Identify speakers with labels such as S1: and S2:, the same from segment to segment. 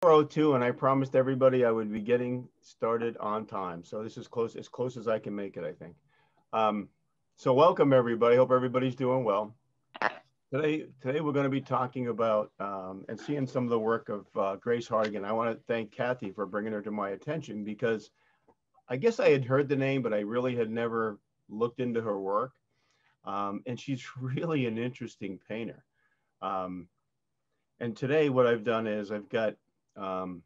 S1: 4:02, and I promised everybody I would be getting started on time. So this is as close as I can make it, I think. Um, so welcome everybody. Hope everybody's doing well. Today we're going to be talking about and seeing some of the work of Grace Hartigan. I want to thank Kathy for bringing her to my attention because I guess I had heard the name, but I really had never looked into her work. And she's really an interesting painter. Um, and today what I've done is um,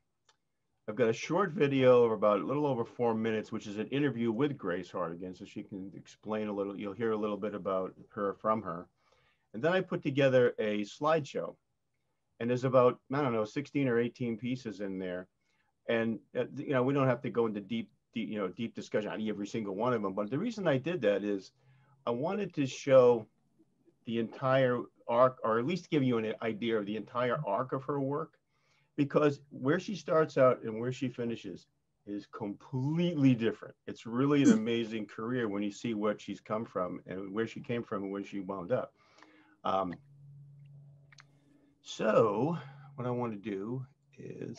S1: I've got a short video of about a little over 4 minutes, which is an interview with Grace Hartigan, so she can explain a little. You'll hear a little bit about her from her. And then I put together a slideshow, and there's about, I don't know, 16 or 18 pieces in there. And we don't have to go into deep discussion on every single one of them. But the reason I did that is I wanted to show the entire arc, or at least give you an idea of the entire arc of her work, because where she starts out and where she finishes is completely different. It's really an amazing career when you see what she's come from and where she came from and where she wound up. Um, so what I want to do is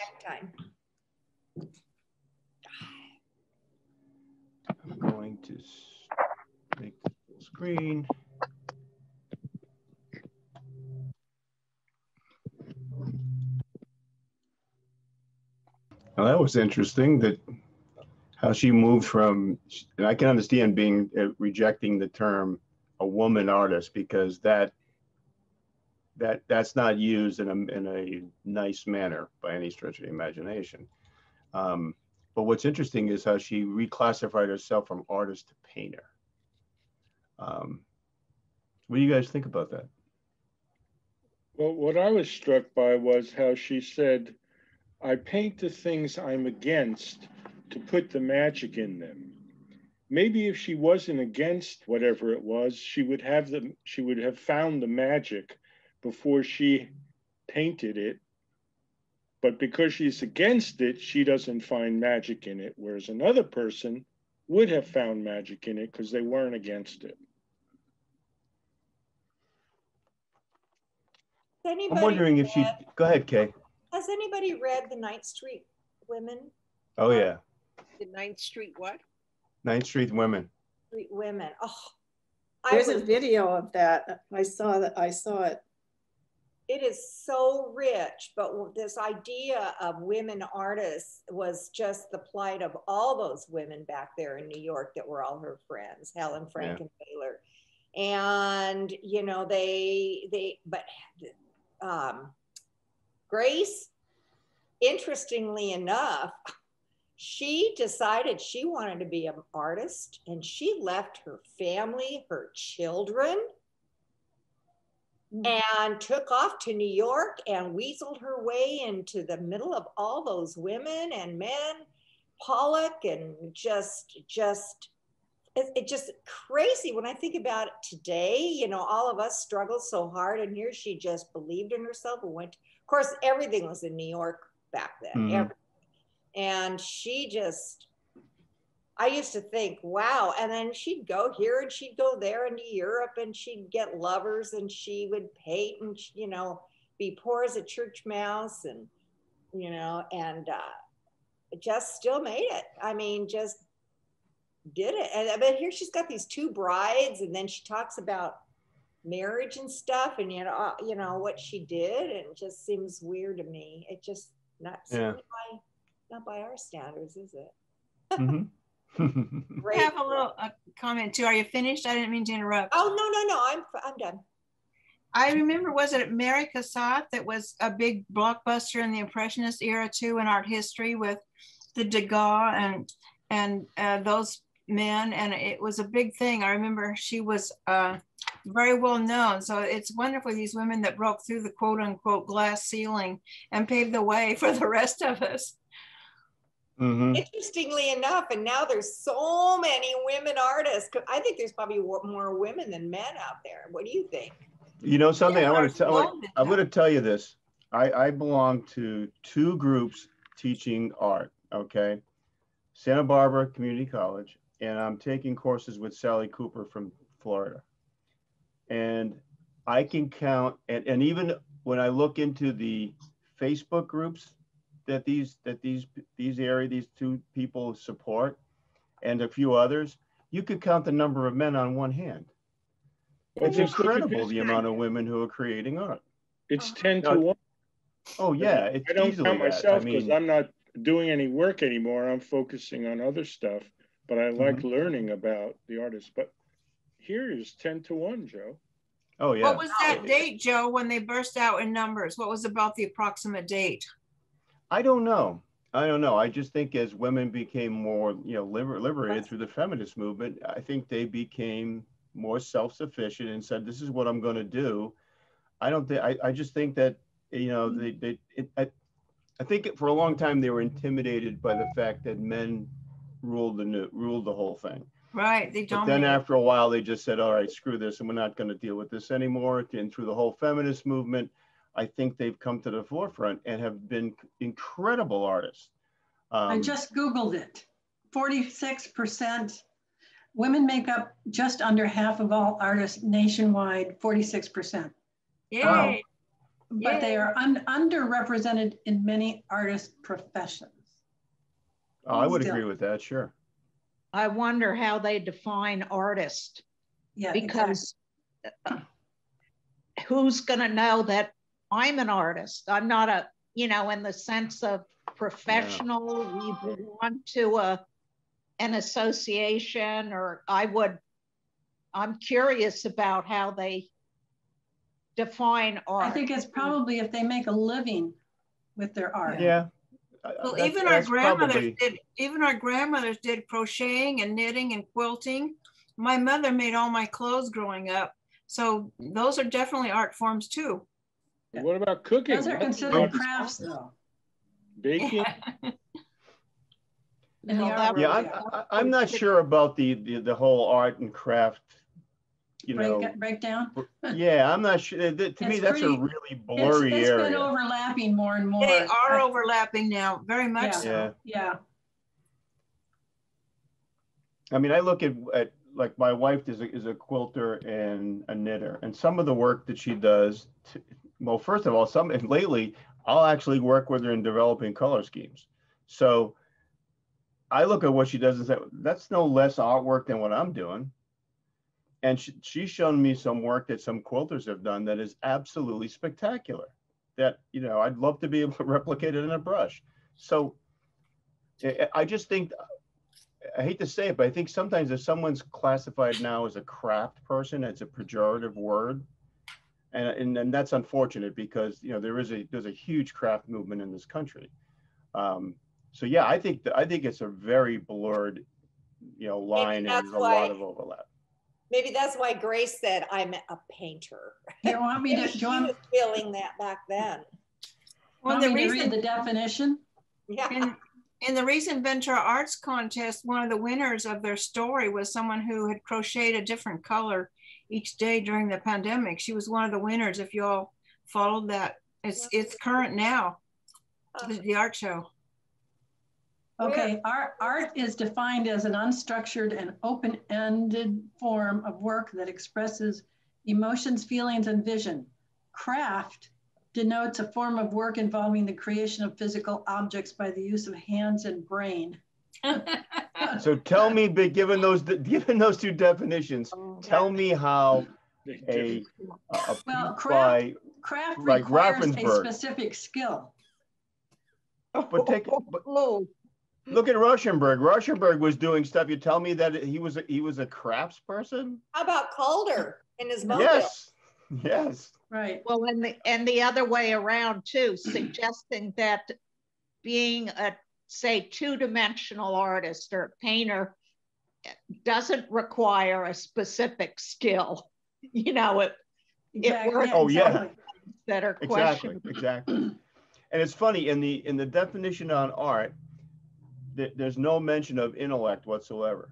S1: I'm going to make the full screen. Now that was interesting, that how she moved from, and I can understand being rejecting the term a woman artist, because that's not used in a nice manner by any stretch of the imagination. Um, but what's interesting is how she reclassified herself from artist to painter. Um, what do you guys think about that?
S2: Well, what I was struck by was how she said, I paint the things I'm against to put the magic in them. Maybe if she wasn't against whatever it was, she would have found the magic before she painted it. But because she's against it, she doesn't find magic in it, whereas another person would have found magic in it because they weren't against it.
S1: I'm wondering if she, go ahead, Kay.
S3: Has anybody read the Ninth Street Women?
S1: Oh yeah.
S4: The Ninth Street what?
S1: Ninth Street Women.
S3: Street Women. Oh,
S5: there's a video of that. I saw it.
S3: It is so rich, but this idea of women artists was just the plight of all those women back there in New York that were all her friends, Helen, Frank, and Taylor. And Grace, interestingly enough, she decided she wanted to be an artist, and she left her family, her children, and took off to New York and weaseled her way into the middle of all those women and men, Pollock, and it's just crazy when I think about it today. All of us struggled so hard, and here she just believed in herself and went. Of course, everything was in New York back then, and she just. I used to think, wow. And then she'd go here and she'd go there into Europe, and she'd get lovers, and she would paint and, be poor as a church mouse, and, just still made it. I mean, just did it. And but here she's got these two brides, and then she talks about marriage and stuff, and, what she did. And it just seems weird to me. It just not by our standards, is it?
S6: I have a comment too. Are you finished? I didn't mean to interrupt.
S3: Oh, no. I'm done.
S6: I remember, was it Mary Cassatt that was a big blockbuster in the Impressionist era too in art history, with the Degas and those men, and it was a big thing. I remember she was very well known. So it's wonderful, these women that broke through the quote unquote glass ceiling and paved the way for the rest of us.
S3: Interestingly enough, and now there's so many women artists. I think there's probably more women than men out there. What do you think?
S1: You know something? Yeah, I'm going to tell you this. I belong to two groups teaching art. Okay, Santa Barbara Community College, and I'm taking courses with Sally Cooper from Florida. And I can count, and even when I look into the Facebook groups that these two people support, and a few others, you could count the number of men on one hand.
S2: Well,
S1: It's
S2: just look at
S1: incredible
S2: this
S1: the
S2: thing.
S1: amount of women who are creating art.
S2: It's 10 to 1.
S1: Oh yeah, it's
S2: I don't
S1: easily
S2: count
S1: that.
S2: myself
S1: I
S2: because
S1: mean,
S2: I'm not doing any work anymore. I'm focusing on other stuff, but I like learning about the artists. But here is 10 to 1, Joe.
S1: oh yeah.
S6: What was that date, Joe, when they burst out in numbers? What was about the approximate date?
S1: I don't know. I just think as women became more, liberated through the feminist movement, I think they became more self-sufficient and said, "This is what I'm going to do." I just think that, I think for a long time they were intimidated by the fact that men ruled the whole thing.
S6: Right, they
S1: But
S6: dominated.
S1: then after a while, they just said, "All right, screw this, and we're not going to deal with this anymore." And through the whole feminist movement, I think they've come to the forefront and have been incredible artists.
S7: I just Googled it. 46%. Women make up just under half of all artists nationwide, 46%.
S6: Yay.
S7: But they are underrepresented in many artist professions.
S1: Oh, I would agree with that, sure.
S4: I wonder how they define artist.
S7: Yeah,
S4: because who's going to know that I'm an artist? I'm not a, in the sense of professional, we belong to an association, or I'm curious about how they define art.
S7: I think it's probably if they make a living with their art.
S1: Yeah.
S6: Well, even our grandmothers did crocheting and knitting and quilting. My mother made all my clothes growing up. So those are definitely art forms too.
S2: What about cooking?
S7: Those are considered crafts though.
S2: Baking?
S1: I'm not sure about the whole art and craft,
S7: breakdown.
S1: Yeah, I'm not sure. To me, that's a really blurry
S7: it's
S1: area.
S7: Been overlapping more and more.
S6: They are overlapping now, very much so.
S7: Yeah.
S1: I mean, I look at like my wife is a quilter and a knitter, and some of the work that she does. Well, first of all, lately I'll actually work with her in developing color schemes. So I look at what she does and say, that's no less artwork than what I'm doing. And she's shown me some work that some quilters have done that is absolutely spectacular. That, I'd love to be able to replicate it in a brush. So I just think, I hate to say it, but I think sometimes if someone's classified now as a craft person, it's a pejorative word. And that's unfortunate because, there's a huge craft movement in this country. So yeah, I think it's a very blurred, line, and there's a lot of overlap.
S3: Maybe that's why Grace said, "I'm a painter."
S7: You want me to?
S3: She was feeling that back then.
S7: Well, the reason read the definition.
S3: Yeah.
S6: In the recent Ventura Arts Contest, one of the winners of their story was someone who had crocheted a different color each day during the pandemic. She was one of the winners. If you all followed that, it's current now. The art show.
S7: Okay, art is defined as an unstructured and open-ended form of work that expresses emotions, feelings, and vision. Craft denotes a form of work involving the creation of physical objects by the use of hands and brain.
S1: So tell me, given those two definitions, tell me how
S7: craft requires a specific skill.
S1: But look at Rauschenberg. Rauschenberg was doing stuff. You tell me that he was a crafts person?
S3: How about Calder in his mobile?
S1: Yes.
S7: Right.
S4: Well, and the other way around too, suggesting that being a, say, two-dimensional artist or painter doesn't require a specific skill. It works.
S1: Oh yeah.
S4: That are questionable.
S1: Exactly. And it's funny in the definition on art, there's no mention of intellect whatsoever.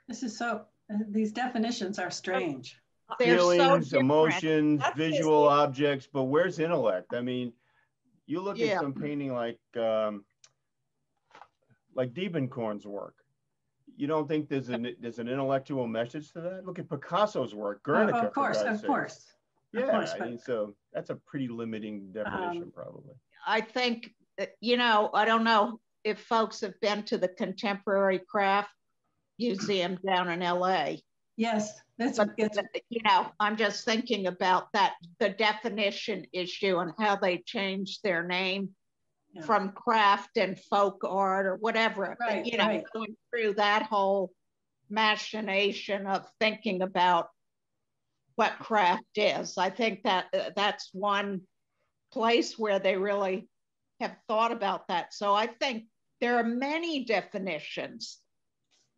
S7: This is these definitions are strange.
S1: Feelings, emotions, visual objects, but where's intellect? I mean, you look at some painting like Diebenkorn's work. You don't think there's an intellectual message to that? Look at Picasso's work, Guernica.
S7: Of course.
S1: Yeah, I mean, so that's a pretty limiting definition, probably.
S4: I think, you know, I don't know if folks have been to the Contemporary Craft Museum down in LA.
S7: Yes, that's
S4: you know, I'm just thinking about that, the definition issue and how they changed their name from craft and folk art or whatever.
S7: Right,
S4: you know, going through that whole machination of thinking about what craft is. I think that that's one place where they really have thought about that. So I think there are many definitions.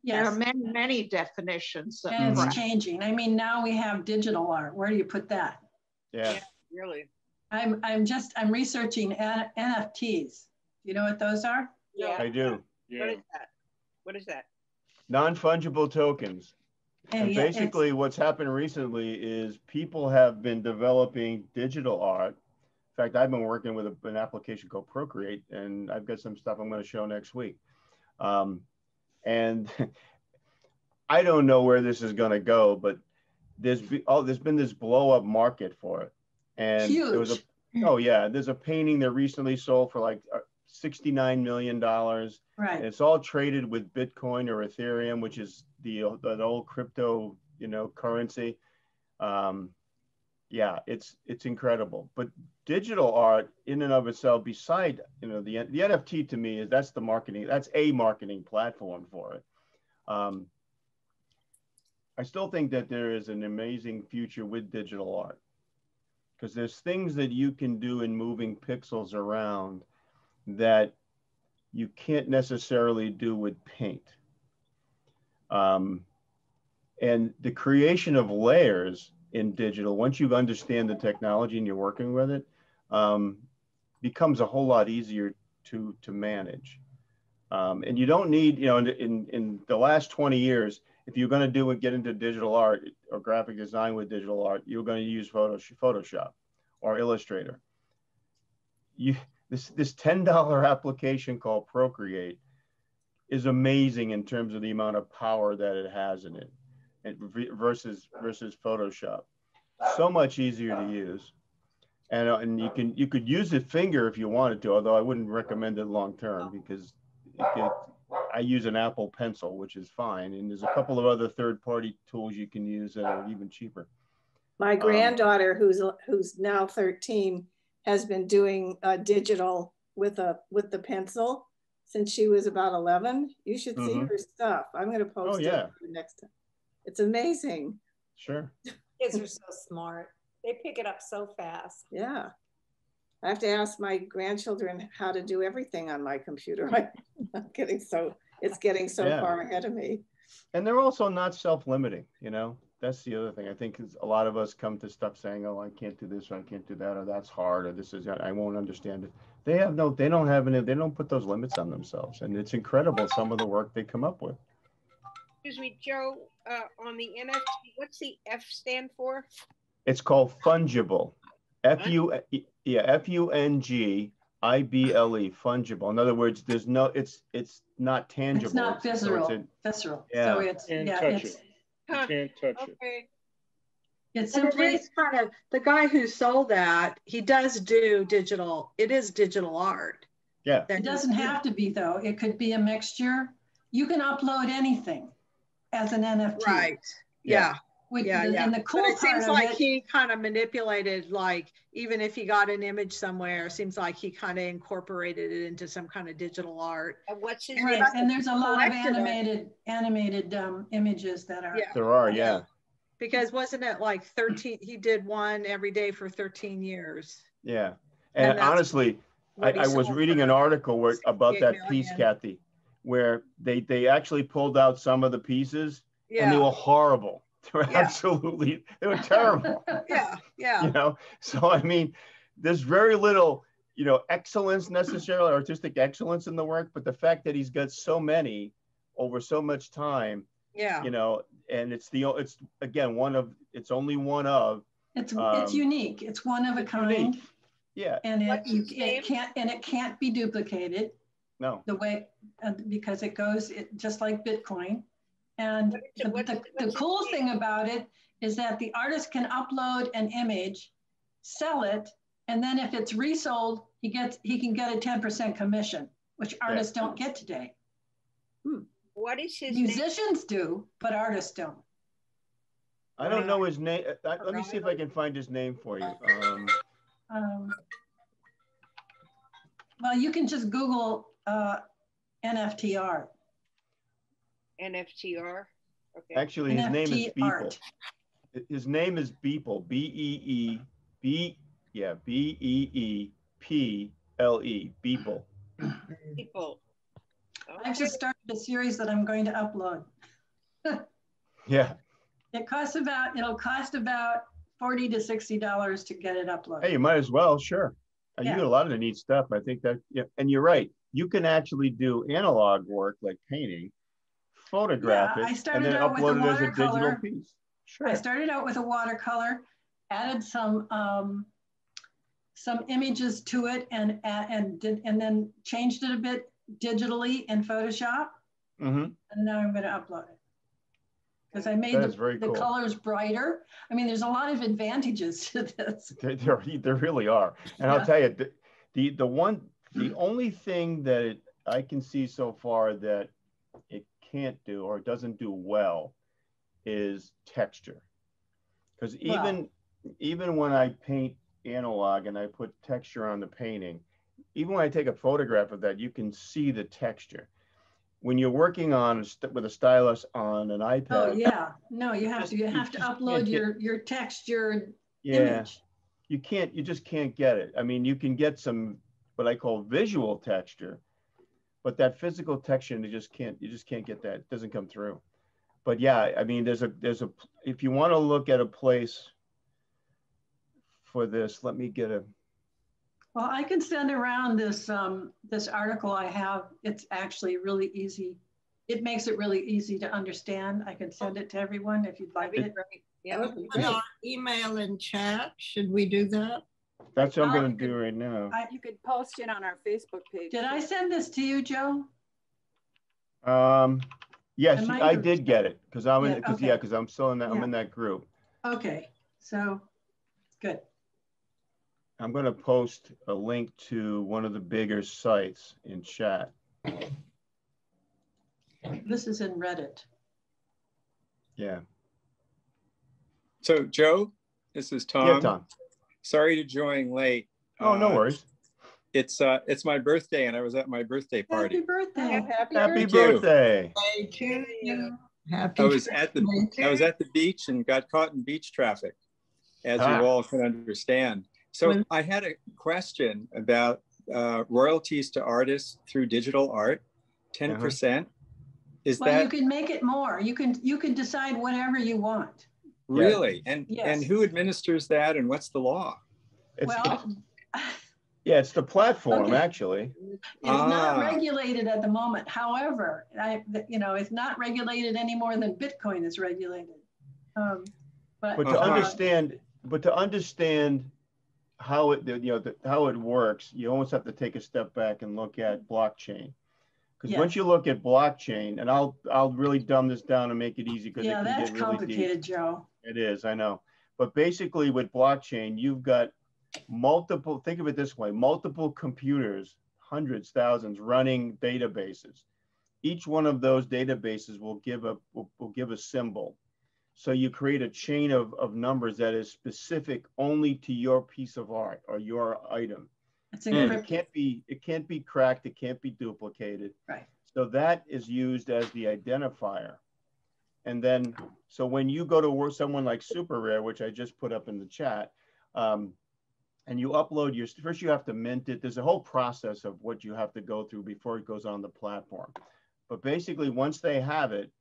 S7: Yes.
S4: There are many, many definitions.
S7: And it's changing. I mean, now we have digital art. Where do you put that?
S1: Yeah,
S3: really.
S7: I'm researching NFTs. You know what those are?
S3: Yeah,
S1: I do.
S3: What is that? What is that?
S1: Non-fungible tokens. And basically what's happened recently is people have been developing digital art. In fact, I've been working with an application called Procreate, and I've got some stuff I'm going to show next week. And I don't know where this is going to go, but there's been this blow up market for it. And
S7: huge.
S1: There was there's a painting that recently sold for like $69 million.
S7: Right.
S1: It's all traded with Bitcoin or Ethereum, which is the old crypto, you know, currency. Yeah, it's incredible. But digital art in and of itself, beside, you know, the NFT to me that's a marketing platform for it. I still think that there is an amazing future with digital art, because there's things that you can do in moving pixels around that you can't necessarily do with paint. And the creation of layers in digital, once you understand the technology and you're working with it, becomes a whole lot easier to manage. And you don't need, you know, in the last 20 years, if you're going to get into digital art or graphic design with digital art, you're going to use Photoshop or Illustrator. This $10 application called Procreate is amazing in terms of the amount of power that it has in it, versus Photoshop. So much easier to use, and you could use the finger if you wanted to, although I wouldn't recommend it long term, because I use an Apple Pencil, which is fine, and there's a couple of other third-party tools you can use that are even cheaper.
S5: My granddaughter, who's now 13, has been doing digital with the pencil since she was about 11. You should see her stuff. I'm going to post it next time. It's amazing.
S1: Sure.
S3: Kids are so smart. They pick it up so fast.
S5: Yeah. I have to ask my grandchildren how to do everything on my computer. It's getting so far ahead of me.
S1: And they're also not self-limiting, you know. That's the other thing. I think a lot of us come to stuff saying, oh, I can't do this, or I can't do that, or that's hard, or this is, I won't understand it. They don't put those limits on themselves. And it's incredible some of the work they come up with.
S8: Excuse me, Joe, on the NFT, what's the F stand for?
S1: It's called fungible. Fungible, fungible. In other words, it's not tangible.
S7: It's not visceral. Visceral.
S1: Yeah.
S7: So it's
S2: You can't touch it.
S7: It's
S9: simply,
S7: simply
S9: kind of the guy who sold that. He does do digital. It is digital art.
S1: Yeah.
S7: It doesn't have to be, though. It could be a mixture. You can upload anything as an NFT.
S9: Right. Yeah.
S7: And the cool
S9: but it
S7: part
S9: seems
S7: of
S9: like
S7: it,
S9: he kind of manipulated, like, even if he got an image somewhere, it seems like he kind of incorporated it into some kind of digital art.
S8: And what's his
S7: right.
S8: name?
S7: And there's a lot of animated images that are.
S9: Yeah.
S1: There are, yeah.
S9: Because wasn't it like 13? He did one every day for 13 years.
S1: Yeah. And honestly, I was reading an article about that piece, Kathy, where they actually pulled out some of the pieces and they were horrible. They were they were terrible.
S9: Yeah.
S1: You know, so I mean, there's very little, you know, excellence necessarily, artistic excellence in the work, but the fact that he's got so many over so much time, you know, and it's again it's only one of.
S7: It's unique. It's one of a kind.
S1: Unique. Yeah.
S7: And it can't be duplicated.
S1: No.
S7: The way because it goes just like Bitcoin. And the cool thing about it is that the artist can upload an image, sell it, And then if it's resold, he can get a 10% commission, which artists don't get today.
S8: What is his
S7: Musicians do, but artists don't.
S1: I don't know his name. Let me see if I can find his name for you.
S7: Well, you can just Google NFT art.
S8: NFTR? Okay.
S1: Actually, his name is Beeple.
S7: Art.
S1: His name is Beeple. B-E-E-P-L-E. Beeple.
S8: People. Okay.
S7: I've just started a series that I'm going to upload.
S1: Yeah.
S7: It'll cost about $40 to $60 to get it uploaded.
S1: Hey, you might as well, sure. You
S7: Yeah.
S1: get a lot of the neat stuff. I think that, yeah, and you're right. You can actually do analog work like painting, photograph
S7: Yeah, I
S1: it, and
S7: started
S1: then
S7: out with a
S1: upload it as a digital
S7: watercolor.
S1: piece. Sure.
S7: I started out with a watercolor, added some images to it, and then changed it a bit digitally in Photoshop.
S1: Mm-hmm.
S7: And now I'm going to upload it because I made the
S1: cool.
S7: colors brighter. I mean, there's a lot of advantages to this.
S1: There really are. And yeah. I'll tell you, the only thing that I can see so far that it can't do or doesn't do well is texture. Because even when I paint analog and I put texture on the painting, even when I take a photograph of that, you can see the texture. When you're working with a stylus on an iPad.
S7: Oh yeah, no, you have to upload your texture image.
S1: You just can't get it. I mean, you can get some what I call visual texture, but that physical texture, you just can't get that. It doesn't come through. But yeah, I mean, if you want to look at a place for this, let me get a.
S7: Well, I can send around this article I have. It's actually really easy. It makes it really easy to understand. I can send it to everyone if you'd like it.
S8: Yeah.
S10: Put our email in chat. Should we do that?
S1: That's what I'm going to do right now.
S11: You could post it on our Facebook page.
S7: Did I send this to you, Joe?
S1: Yes, I did get it because I'm in.
S7: Okay.
S1: Because I'm still in that. Yeah. I'm in that group.
S7: Okay, so good.
S1: I'm going to post a link to one of the bigger sites in chat.
S7: This is in Reddit.
S1: Yeah.
S12: So, Joe, this is Tom.
S1: Yeah, Tom.
S12: Sorry to join late.
S1: Oh, no worries.
S12: It's my birthday, and I was at my birthday party.
S7: Happy birthday!
S1: Happy birthday!
S10: Thank you.
S12: I was at the beach and got caught in beach traffic, as you all can understand. So I had a question about royalties to artists through digital art, 10%. Is that?
S7: Well, you can make it more. You can decide whatever you want.
S12: Really?
S7: Yes.
S12: And who administers that, and what's the law?
S1: It's the platform, actually.
S7: It's not regulated at the moment. However, it's not regulated any more than Bitcoin is regulated. But to understand how it works, you almost have to take a step back and look at blockchain. Because once you look at blockchain, and I'll really dumb this down and make it easy because it can that's
S1: get really
S7: complicated,
S1: deep.
S7: Joe.
S1: It is, I know. But basically with blockchain, you've got multiple, think of it this way, multiple computers, hundreds, thousands running databases. Each one of those databases will give a symbol. So you create a chain of numbers that is specific only to your piece of art or your item.
S7: It's encrypted.
S1: It can't be cracked, it can't be duplicated.
S7: Right.
S1: So that is used as the identifier. And then, so when you go to someone like Super Rare, which I just put up in the chat, and you upload first you have to mint it. There's a whole process of what you have to go through before it goes on the platform. But basically, once they have it,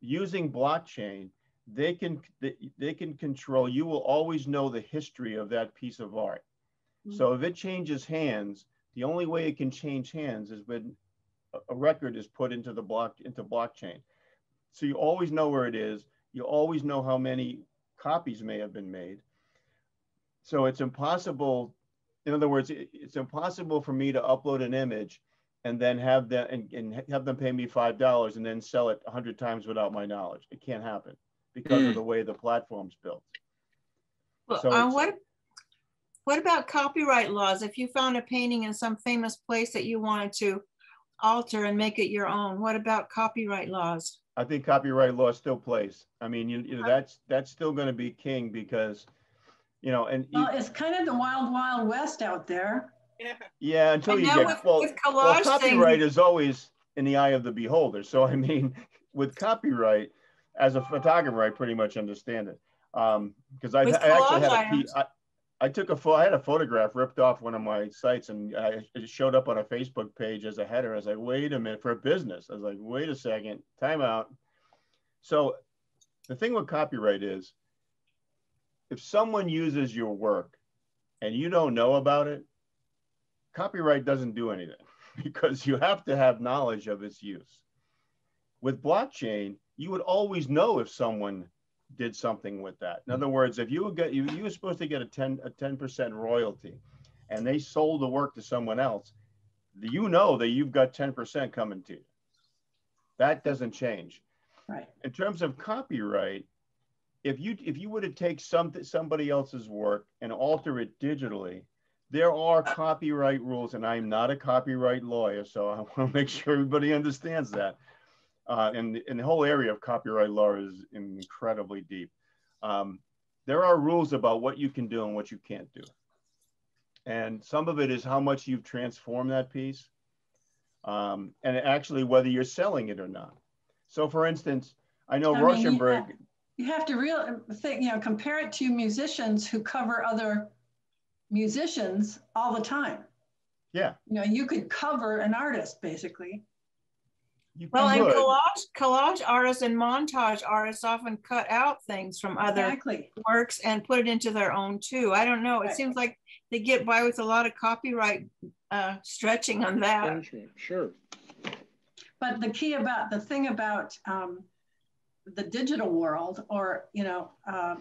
S1: using blockchain, they can control, you will always know the history of that piece of art. Mm-hmm. So if it changes hands, the only way it can change hands is when a record is put into blockchain. So you always know where it is. You always know how many copies may have been made. So it's impossible, in other words, it's impossible for me to upload an image and then have them and have them pay me $5 and then sell it 100 times without my knowledge. It can't happen because of the way the platform's built.
S10: Well,
S1: So
S6: What about copyright laws? If you found a painting in some famous place that you wanted to alter and make it your own, what about copyright laws?
S1: I think copyright law still plays. I mean, you know, that's still going to be king because, you know, and
S7: well, it's kind of the wild, wild west out there.
S1: Yeah, until you get well, copyright is always in the eye of the beholder. So I mean, with copyright, as a photographer, I pretty much understand it. Because I actually had I had a photograph ripped off one of my sites, and it showed up on a Facebook page as a header. I was like, wait a minute, for a business. I was like, wait a second, time out. So the thing with copyright is, if someone uses your work and you don't know about it, copyright doesn't do anything because you have to have knowledge of its use. With blockchain, you would always know if someone did something with that. In other words, if you were supposed to get a 10% royalty and they sold the work to someone else, you know that you've got 10% coming to you. That doesn't change.
S7: Right.
S1: In terms of copyright, if you were to take somebody else's work and alter it digitally, there are copyright rules, and I'm not a copyright lawyer, so I want to make sure everybody understands that. And the whole area of copyright law is incredibly deep. There are rules about what you can do and what you can't do. And some of it is how much you've transformed that piece, and actually whether you're selling it or not. So for instance, I know Rauschenberg.
S7: You have to think, you know, compare it to musicians who cover other musicians all the time.
S1: Yeah.
S7: You know, you could cover an artist basically.
S6: Well, and collage artists and montage artists often cut out things from other works and put it into their own too. I don't know. It seems like they get by with a lot of copyright stretching on that.
S2: Sure.
S7: But the thing about the digital world, or, you know, I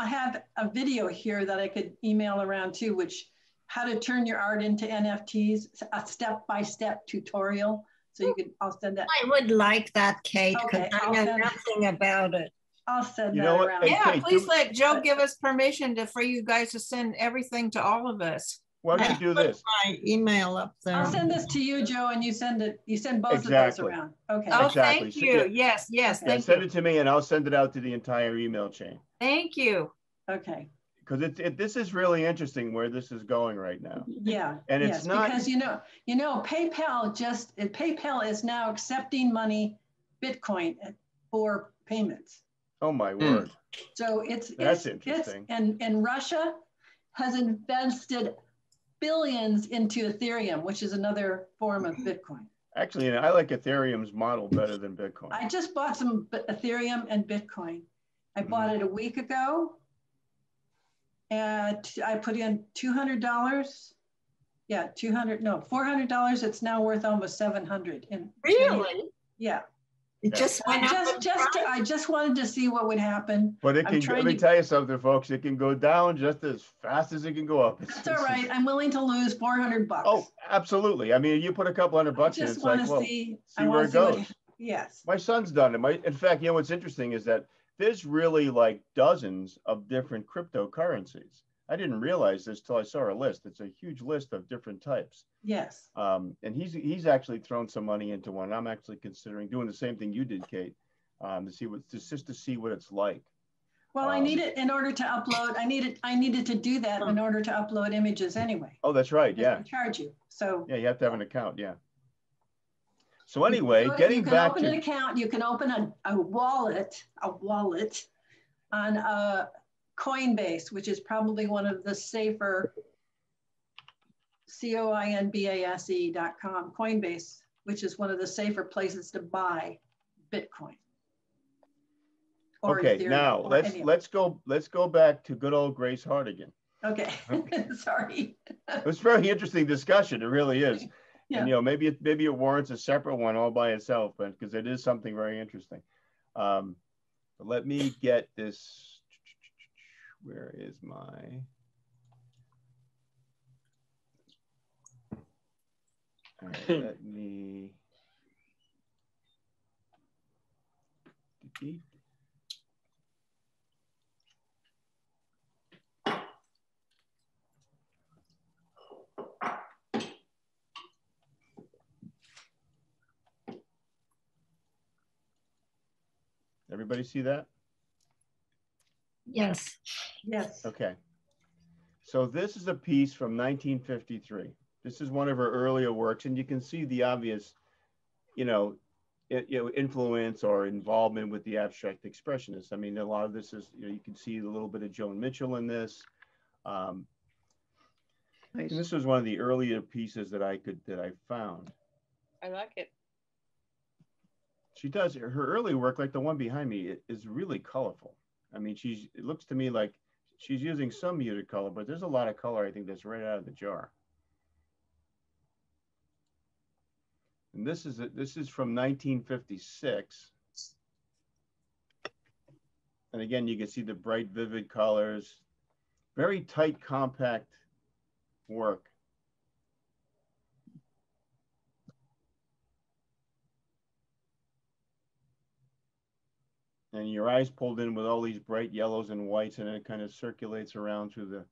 S7: have a video here that I could email around too, which how to turn your art into NFTs, a step-by-step tutorial. So you could, I'll send that.
S10: I would like that, Kate, because I know nothing about it.
S7: I'll send that around.
S6: Yeah, Kate, please let Joe give us permission for you guys to send everything to all of us.
S1: Why don't you do this?
S10: My email up there.
S7: I'll send this to you, Joe, and you send both of those around. Okay.
S6: Oh, thank you. Yes, yes.
S1: Okay. Send it to me, and I'll send it out to the entire email chain.
S6: Thank you.
S7: Okay.
S1: Because this is really interesting where this is going right now.
S7: Yeah.
S1: And it's not
S7: because you know PayPal is now accepting money, Bitcoin, for payments.
S1: Oh my word.
S7: So that's interesting. And Russia has invested billions into Ethereum, which is another form of Bitcoin.
S1: Actually, I like Ethereum's model better than Bitcoin.
S7: I just bought some Ethereum and Bitcoin. I bought it a week ago. And I put in $200. Yeah, $400. It's now worth almost $700.
S6: Really?
S7: Yeah.
S10: It just went up.
S7: I just wanted to see what would happen.
S1: But it can. Let me tell you something, folks. It can go down just as fast as it can go up.
S7: That's all right. I'm willing to lose $400.
S1: Oh, absolutely. I mean, you put a couple $100 in, it's like, well, see where it goes.
S7: Yes.
S1: My son's done it. In fact, you know what's interesting is that there's really like dozens of different cryptocurrencies. I didn't realize this till I saw a list. It's a huge list of different types.
S7: Yes.
S1: And he's actually thrown some money into one. I'm actually considering doing the same thing you did, Kate, to see what it's like.
S7: Well, I need it in order to upload. I needed to do that in order to upload images anyway.
S1: Oh, that's right. Yeah.
S7: They charge you. So
S1: yeah, you have to have an account. Yeah. So anyway,
S7: you can open an account. You can open a wallet on Coinbase, which is probably one of the safer, coinbase.com, Coinbase, which is one of the safer places to buy Bitcoin.
S1: Okay, Ethereum, now let's go back to good old Grace Hartigan.
S7: Okay, sorry.
S1: It was a very interesting discussion. It really is. Yeah. And you know, maybe it warrants a separate one all by itself, but because it is something very interesting. But let me get this. Where is my? All right, let me. Everybody see that?
S10: Yes.
S7: Yes.
S1: Okay. So this is a piece from 1953. This is one of her earlier works, and you can see the obvious, influence or involvement with the abstract expressionists. I mean, a lot of this is, you can see a little bit of Joan Mitchell in this. Nice. And this was one of the earlier pieces that I found.
S8: I like it.
S1: She does, her early work, like the one behind me, is really colorful. I mean, it looks to me like she's using some muted color, but there's a lot of color, I think, that's right out of the jar. And this is from 1956. And again, you can see the bright, vivid colors, very tight, compact work. And your eyes pulled in with all these bright yellows and whites, and it kind of circulates around through the,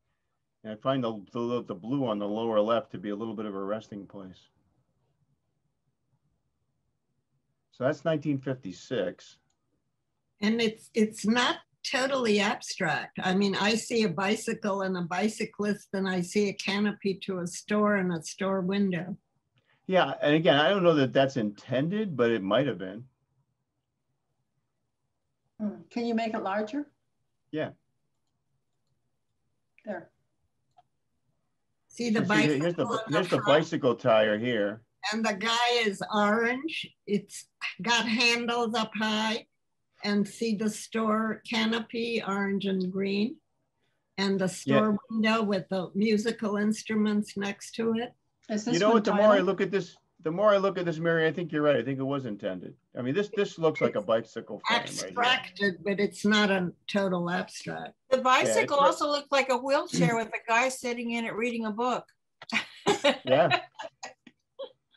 S1: and I find the blue on the lower left to be a little bit of a resting place. So that's 1956.
S10: And it's not totally abstract. I mean, I see a bicycle and a bicyclist, and I see a canopy to a store and a store window.
S1: Yeah, and again, I don't know that that's intended, but it might have been.
S7: Can you make it larger?
S1: Yeah.
S10: There. See the bicycle.
S1: Here's the bicycle tire here.
S10: And the guy is orange. It's got handles up high. And see the store canopy, orange and green. And the store window with the musical instruments next to it.
S1: You know what, the more I look at this, Mary, I think you're right. I think it was intended. I mean, this looks like a bicycle frame.
S10: Abstracted, right, but it's not a total abstract.
S6: The bicycle also looked like a wheelchair with a guy sitting in it reading a book.
S1: Yeah.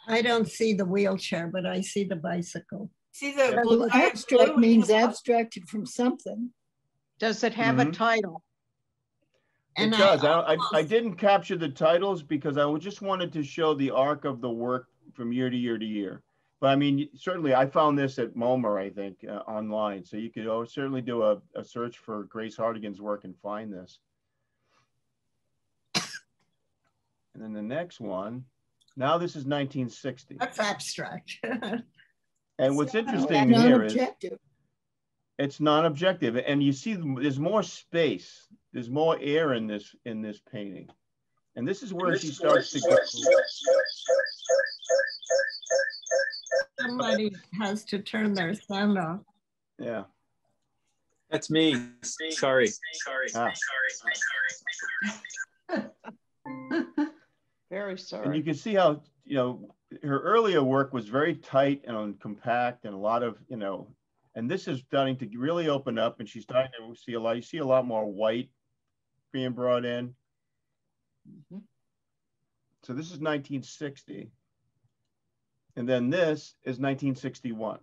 S10: I don't see the wheelchair, but I see the bicycle.
S6: See the
S13: well, abstract means abstracted from something.
S4: Does it have a title?
S1: It does. I didn't capture the titles because I just wanted to show the arc of the work from year to year to year. But I mean, certainly I found this at MoMA, I think, online. So you could certainly do a search for Grace Hartigan's work and find this. And then the next one, now this is 1960.
S10: That's abstract.
S1: And what's interesting here is it's non-objective, and you see there's more space, there's more air in this painting, and this is where she starts to go.
S10: Somebody has to turn their sound off.
S1: Yeah,
S12: that's me. Sorry.
S4: Very sorry.
S1: And you can see how her earlier work was very tight and compact, and a lot of and this is starting to really open up, and she's starting to see you see a lot more white being brought in. Mm-hmm. So this is 1960. And then this is 1961.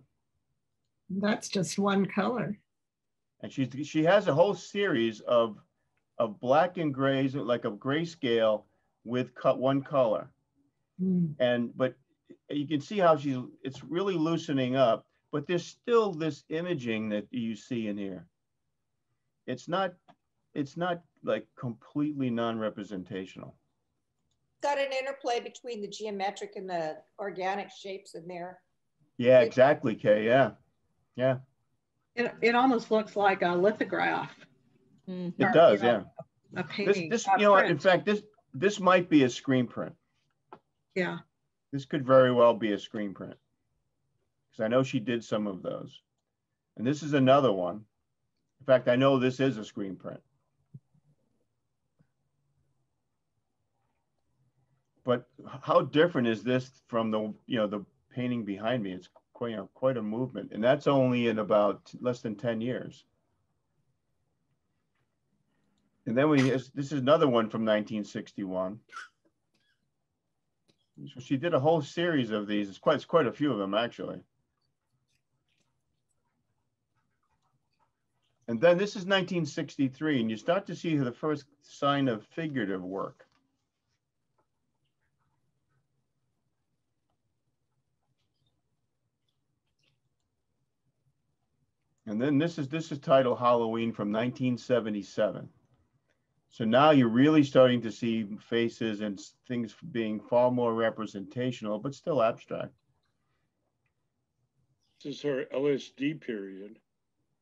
S10: That's just one color.
S1: And she has a whole series of black and grays, like a grayscale with one color. Mm. But you can see how it's really loosening up, but there's still this imaging that you see in here. It's not like completely non-representational.
S3: Got an interplay between the geometric and the organic shapes in there.
S1: Yeah, exactly, Kay. Yeah. Yeah.
S9: It almost looks like a lithograph.
S1: It does, yeah.
S9: A painting.
S1: This in fact, this might be a screen print.
S9: Yeah.
S1: This could very well be a screen print, because I know she did some of those. And this is another one. In fact, I know this is a screen print. But how different is this from the painting behind me? It's quite a movement, and that's only in about less than 10 years. And then this is another one from 1961. So she did a whole series of these. It's quite a few of them, actually. And then this is 1963, and you start to see the first sign of figurative work. And then this is titled Halloween from 1977. So now you're really starting to see faces and things being far more representational, but still abstract.
S2: This is her LSD period.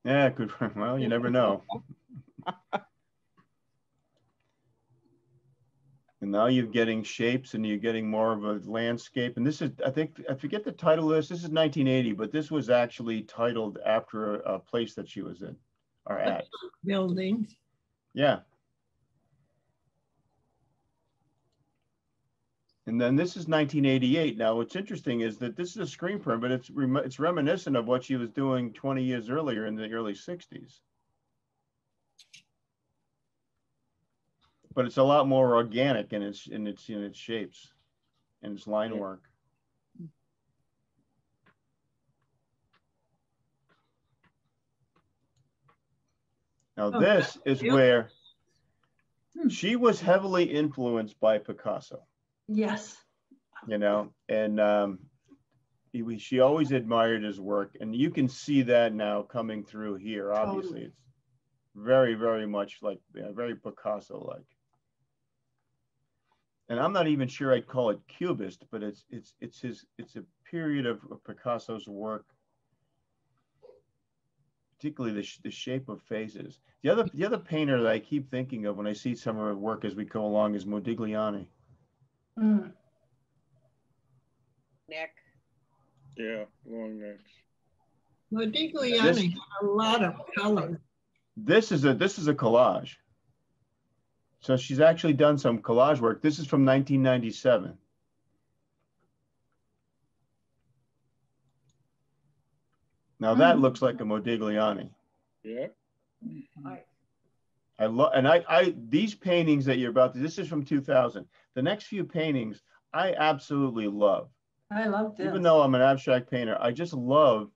S1: Yeah, good. Well, you never know. And now you're getting shapes and you're getting more of a landscape. And this is, I think, I forget the title of this. This is 1980, but this was actually titled after a place that she was in or at.
S10: Buildings.
S1: Yeah. And then this is 1988. Now, what's interesting is that this is a screen print, but it's reminiscent of what she was doing 20 years earlier in the early 60s. But it's a lot more organic in its shapes and its line work. Now, this is where she was heavily influenced by Picasso.
S7: Yes.
S1: You know, and she always admired his work, and you can see that now coming through here. Obviously, it's very, very much like very Picasso-like. And I'm not even sure I'd call it Cubist, but it's a period of Picasso's work, particularly the shape of faces. The other painter that I keep thinking of when I see some of her work as we go along is Modigliani.
S7: Mm.
S8: Neck.
S2: Yeah, long necks.
S10: Modigliani had a lot of color.
S1: This is a collage. So she's actually done some collage work. This is from 1997. Now that looks like a Modigliani.
S2: Yeah.
S1: I love, and these paintings that you're about to, this is from 2000. The next few paintings I absolutely love.
S7: I love this.
S1: Even though I'm an abstract painter, I just love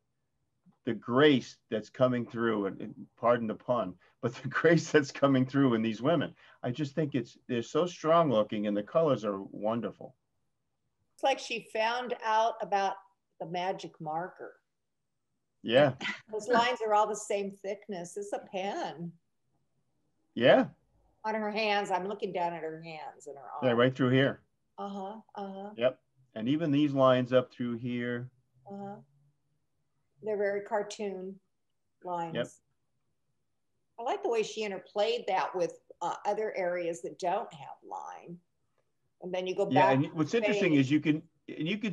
S1: the grace that's coming through, and pardon the pun, but the grace that's coming through in these women. I just think they're so strong looking, and the colors are wonderful.
S3: It's like she found out about the magic marker.
S1: Yeah.
S3: Those lines are all the same thickness. It's a pen.
S1: Yeah.
S3: On her hands. I'm looking down at her hands and her arms.
S1: Yeah, right through here.
S3: Uh-huh. Uh-huh.
S1: Yep. And even these lines up through here.
S3: Uh-huh. They're very cartoon lines.
S1: Yep.
S3: I like the way she interplayed that with other areas that don't have line. And then you go back.
S1: Yeah, and what's interesting is you can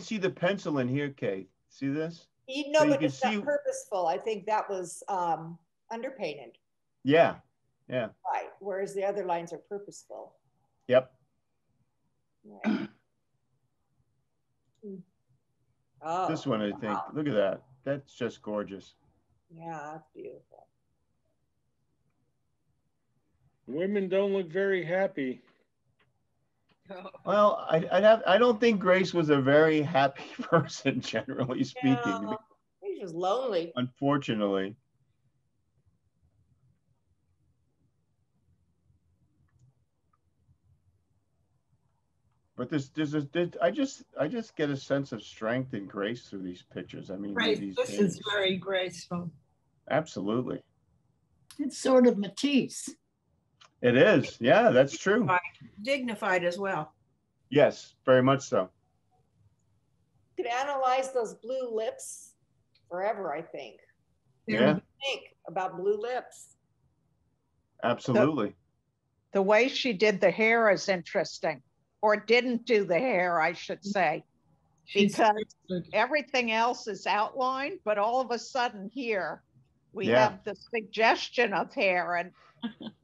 S1: see the pencil in here, Kate. See this?
S3: You know, so but it's not purposeful. I think that was underpainted.
S1: Yeah. Yeah.
S3: Right. Whereas the other lines are purposeful.
S1: Yep.
S3: Right. Oh,
S1: this one, I think. Wow. Look at that. That's just gorgeous.
S3: Yeah, that's beautiful.
S2: Women don't look very happy.
S1: Well, I don't think Grace was a very happy person, generally speaking.
S3: Yeah, she was lonely.
S1: Unfortunately. But I just get a sense of strength and grace through these pictures. I mean,
S10: this is very graceful.
S1: Absolutely.
S13: It's sort of Matisse.
S1: It is. Yeah, that's true.
S6: Dignified as well.
S1: Yes, very much so.
S3: You could analyze those blue lips forever, I think.
S1: Yeah.
S3: What do you think about blue lips?
S1: Absolutely.
S4: The way she did the hair is interesting, or didn't do the hair, I should say, because everything else is outlined, but all of a sudden here we have the suggestion of hair, and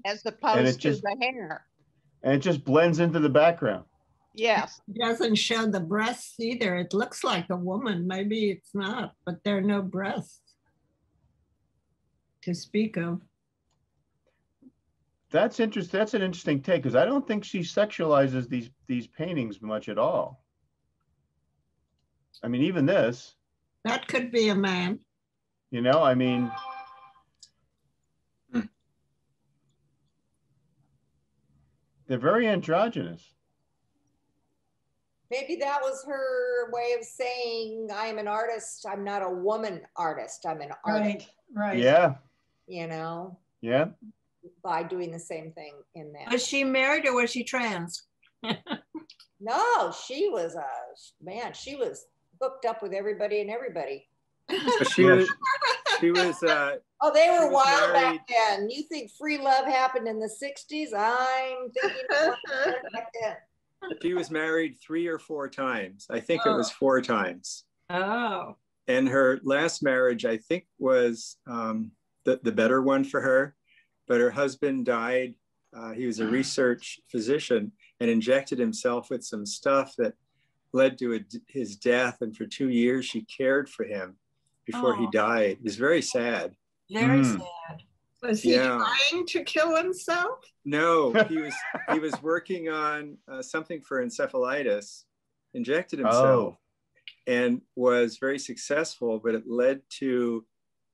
S4: as opposed to the hair.
S1: And it just blends into the background.
S4: Yes.
S10: It doesn't show the breasts either. It looks like a woman. Maybe it's not, but there are no breasts to speak of.
S1: That's interesting. That's an interesting take, because I don't think she sexualizes these paintings much at all. I mean, even this.
S10: That could be a man.
S1: You know, I mean. They're very androgynous.
S3: Maybe that was her way of saying, I'm an artist. I'm not a woman artist. I'm an artist.
S7: Right.
S1: Yeah.
S3: You know?
S1: Yeah.
S3: By doing the same thing in that.
S6: Was she married or was she trans?
S3: No, she was she was hooked up with everybody and everybody.
S12: She was
S3: oh, they were wild
S12: married.
S3: back then. You think free love happened in the 60s? I'm thinking back then.
S12: She was married 3 or 4 times. I think it was 4 times.
S6: Oh.
S12: And her last marriage, I think, was the better one for her. But her husband died. He was a research physician and injected himself with some stuff that led to his death. And for 2 years, she cared for him before he died. It was very sad.
S6: Very sad.
S10: Was he trying to kill himself?
S12: No, he was working on something for encephalitis, injected himself, and was very successful, but it led to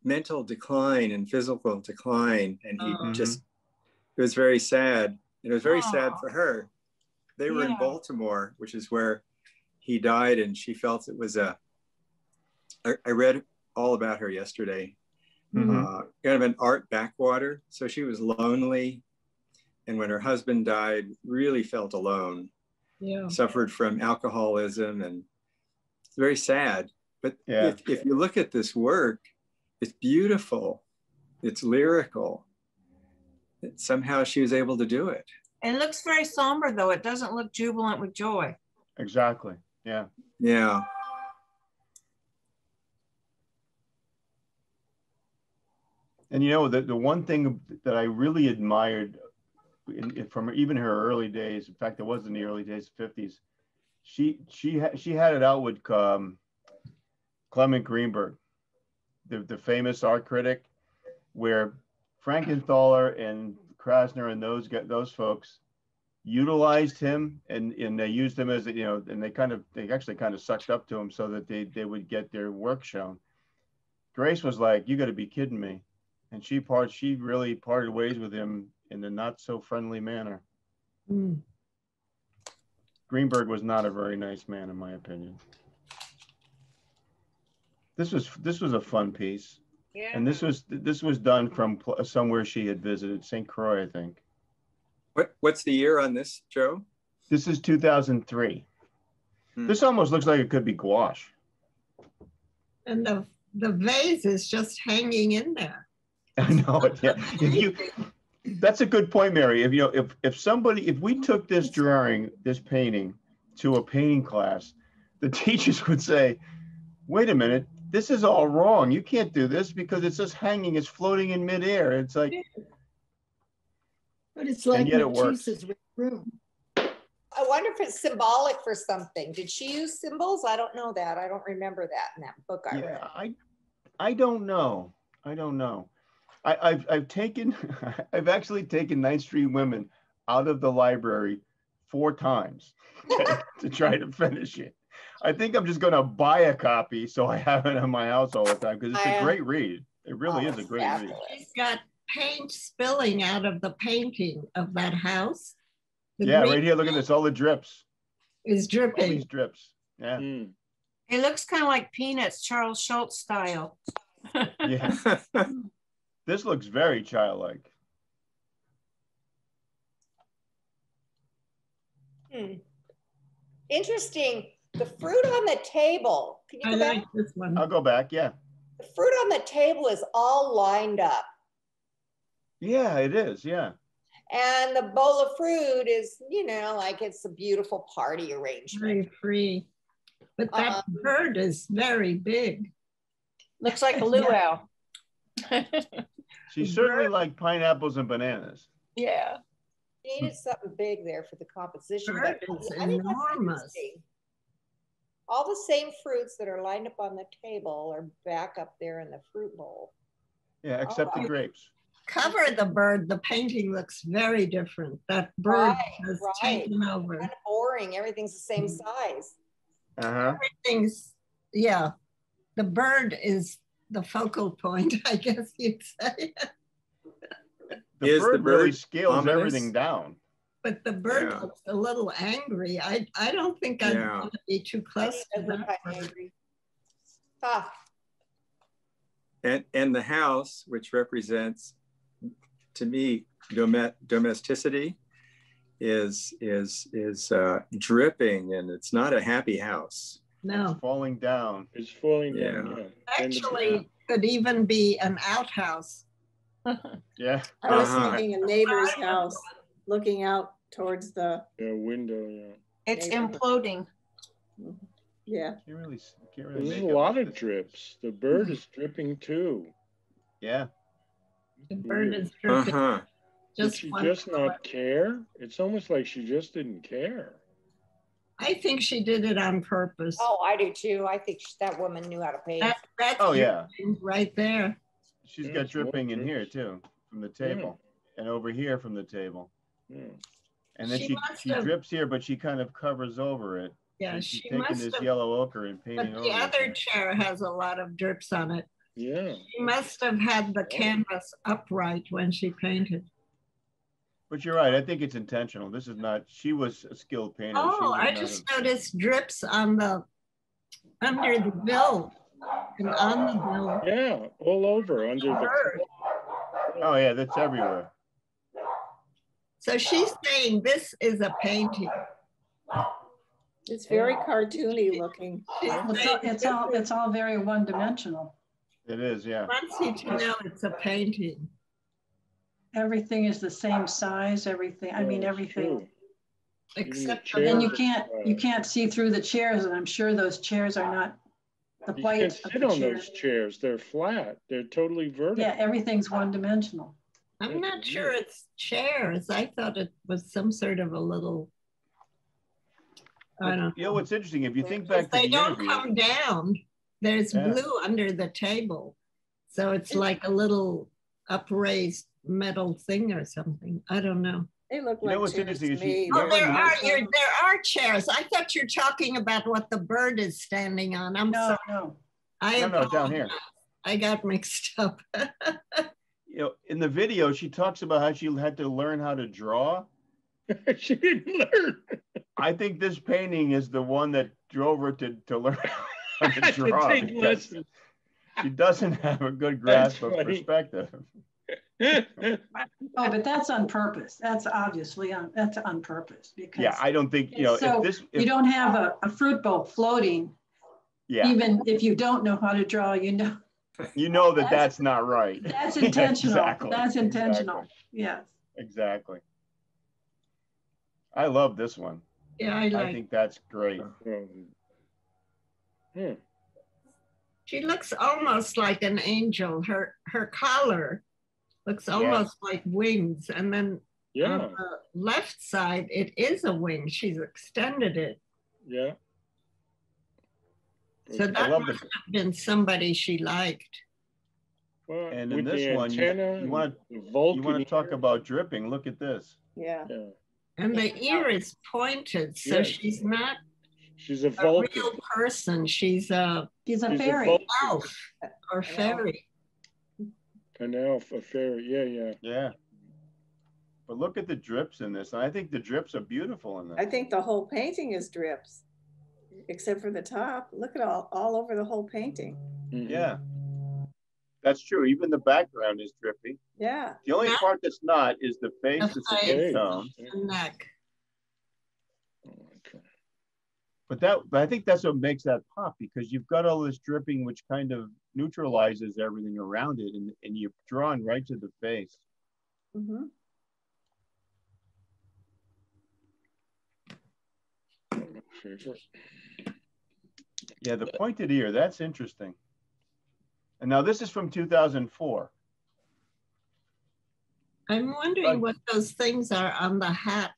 S12: mental decline and physical decline. And he it was very sad. And it was very sad for her. They were in Baltimore, which is where he died, and she felt it was I read all about her yesterday. Kind of an art backwater. So she was lonely. And when her husband died, really felt alone. Yeah. Suffered from alcoholism, and it's very sad. But if you look at this work, it's beautiful. It's lyrical. Somehow she was able to do it.
S6: It looks very somber, though. It doesn't look jubilant with joy.
S1: Exactly. Yeah.
S12: Yeah.
S1: And you know, the one thing that I really admired from even her early days, in fact, it was in the early days, 50s, she had it out with Clement Greenberg, the famous art critic, where Frankenthaler and Krasner and those folks utilized him, and they used him as, you know, and they actually kind of sucked up to him so that they would get their work shown. Grace was like, you got to be kidding me. And she really parted ways with him in a not so friendly manner. Greenberg was not a very nice man, in my opinion. This was a fun piece. Yeah. And this was done from somewhere she had visited, St. Croix, I think.
S12: What's the year on this, Joe?
S1: This is 2003. This almost looks like it could be gouache. And
S10: the vase is just hanging in there.
S1: I know it. Yeah. That's a good point, Mary. If we took this painting to a painting class, the teachers would say, wait a minute, this is all wrong. You can't do this because it's just hanging, it's floating in midair. It's like,
S13: but it's like Matisse's room.
S3: I wonder if it's symbolic for something. Did she use symbols? I don't know that. I don't remember that in that book I read.
S1: I don't know. I've actually taken 9th Street Women out of the library 4 times to try to finish it. I think I'm just going to buy a copy so I have it in my house all the time, because it's a great read. It really is a great read.
S10: She's got paint spilling out of the painting of that house.
S1: Right here. Look at this. All the drips.
S10: Is dripping.
S1: All these drips. Yeah.
S6: It looks kind of like Peanuts, Charles Schultz style.
S1: Yeah. This looks very childlike.
S3: Interesting. The fruit on the table. Can you go back?
S10: Like this one.
S1: I'll go back. Yeah.
S3: The fruit on the table is all lined up.
S1: Yeah, it is. Yeah.
S3: And the bowl of fruit is, like it's a beautiful party arrangement.
S10: Very free. But that bird is very big.
S6: Looks like a luau.
S1: She certainly liked pineapples and bananas.
S6: Yeah.
S3: She needed something big there for the composition.
S10: Bird is enormous.
S3: All the same fruits that are lined up on the table are back up there in the fruit bowl.
S1: Yeah, except the grapes.
S10: Cover the bird, the painting looks very different. That bird has taken over.
S3: Kind of boring. Everything's the same size.
S10: Everything's, the bird is the focal point, I guess you'd say.
S1: The bird really scales everything down.
S10: But the bird looks a little angry. I don't think I'd want to be too close to that bird.
S12: And the house, which represents, to me, domesticity, is dripping, and it's not a happy house.
S10: No,
S1: it's falling down.
S2: It's falling down. Yeah.
S10: Actually, could even be an outhouse.
S1: Yeah.
S5: I was thinking a neighbor's house, looking out towards the
S2: window. Yeah.
S6: It's imploding.
S5: Yeah.
S1: Can't really
S2: There's a lot of drips. The bird is dripping too.
S1: Yeah.
S10: The bird is dripping.
S2: Did she just not care? It's almost like she just didn't care.
S10: I think she did it on purpose.
S3: Oh, I do too. I think that woman knew how to paint.
S10: That's right there.
S1: She's got dripping in here too, from the table, and over here from the table. And then she drips here, but she kind of covers over it.
S10: Yeah,
S1: and she's taking this yellow ochre and painting over it.
S10: But the other chair has a lot of drips on it.
S2: Yeah.
S10: She must have had the canvas upright when she painted.
S1: But you're right. I think it's intentional. This is not. She was a skilled painter.
S10: Oh, I just noticed drips on the under the bill and on the bill.
S2: Yeah, all over under the.
S1: Oh yeah, that's everywhere.
S10: So she's saying this is a painting.
S5: It's very cartoony looking.
S7: It's all very one-dimensional.
S1: It is, yeah.
S10: Wants you to know it's a painting.
S7: Everything is the same size. Everything. I mean, everything.
S10: Except
S7: and you can't see through the chairs, and I'm sure those chairs are not the white.
S2: You can't sit on those chairs. They're flat. They're totally vertical.
S7: Yeah, everything's one-dimensional.
S10: I'm not sure it's chairs. I thought it was some sort of a little. I don't know.
S1: You know what's interesting? If you think back to
S10: they
S1: the
S10: don't
S1: interview,
S10: come down. There's blue under the table, so it's like a little upraised metal thing or something. I don't know.
S5: They look like chairs to me.
S10: Oh, there are chairs. I thought you're talking about what the bird is standing on. I'm sorry.
S7: No.
S1: No, down here.
S10: I got mixed up.
S1: You know, in the video, she talks about how she had to learn how to draw.
S2: She didn't learn.
S1: I think this painting is the one that drove her to learn how to draw.
S2: To take lessons.
S1: She doesn't have a good grasp of perspective.
S7: Oh, but that's on purpose. That's obviously on purpose because
S1: I don't think if
S7: you don't have a fruit bowl floating. Yeah. Even if you don't know how to draw, you know
S1: that's not right.
S7: That's intentional.
S1: Exactly.
S7: That's intentional.
S1: Exactly.
S7: Yes.
S1: Exactly. I love this one.
S10: Yeah,
S1: I think that's great.
S10: She looks almost like an angel. Her collar looks almost like wings, and then on the left side it is a wing. She's extended it.
S2: Yeah.
S10: So that must have been somebody she liked.
S2: Well,
S1: and in this one, you want to talk about dripping. Look at this.
S5: Yeah.
S10: And the ear is pointed, so she's not.
S2: She's a
S10: real person. She's a
S7: fairy.
S10: Elf or fairy.
S2: An elf, a fairy.
S1: Yeah. But look at the drips in this. And I think the drips are beautiful in this.
S5: I think the whole painting is drips, except for the top. Look at all over the whole painting.
S2: Mm-hmm.
S1: Yeah. That's true. Even the background is drippy.
S5: Yeah.
S1: The only part that's not is the face, the skin tone.
S10: The neck.
S1: But I think that's what makes that pop, because you've got all this dripping which kind of neutralizes everything around it, and you're drawn right to the face.
S5: Mm-hmm.
S1: Yeah, the pointed ear, that's interesting. And now this is from 2004.
S10: I'm wondering what those things are on the hat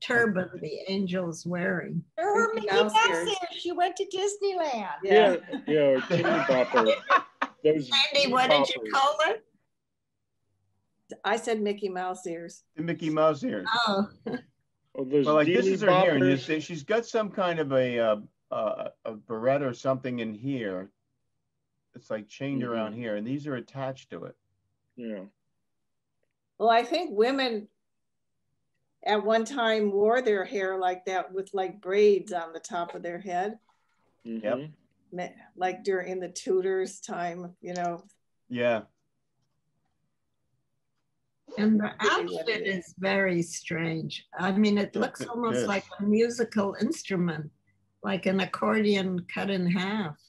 S10: turban the angel's wearing.
S3: Her Mickey Mouse ears. She went to Disneyland.
S2: Yeah, or teeny bopper.
S10: Sandy, what did you call it?
S5: I said Mickey Mouse ears.
S1: The Mickey Mouse ears.
S10: Oh.
S2: Well,
S1: like this is her hair, and you see she's got some kind of a barrette or something in here. It's like chained around here, and these are attached to it.
S2: Yeah.
S5: Well, I think women at one time wore their hair like that with like braids on the top of their head.
S1: Yep.
S5: Like during the Tudors time, you know.
S1: Yeah.
S10: And the outfit is very strange. I mean, it looks almost like a musical instrument, like an accordion cut in half.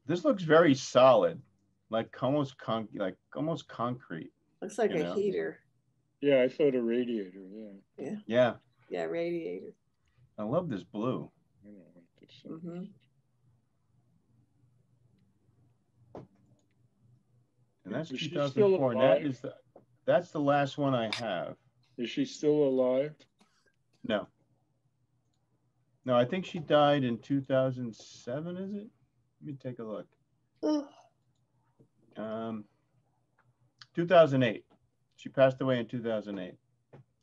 S1: This looks very solid, like almost concrete.
S5: Looks like a heater.
S2: Yeah, I thought a radiator. Yeah.
S1: Yeah.
S5: Yeah, radiator.
S1: I love this blue.
S5: Mm-hmm.
S1: And that's 2004. And that's the last one I have.
S2: Is she still alive?
S1: No. No, I think she died in 2007, is it? Let me take a look. 2008. She passed away in 2008.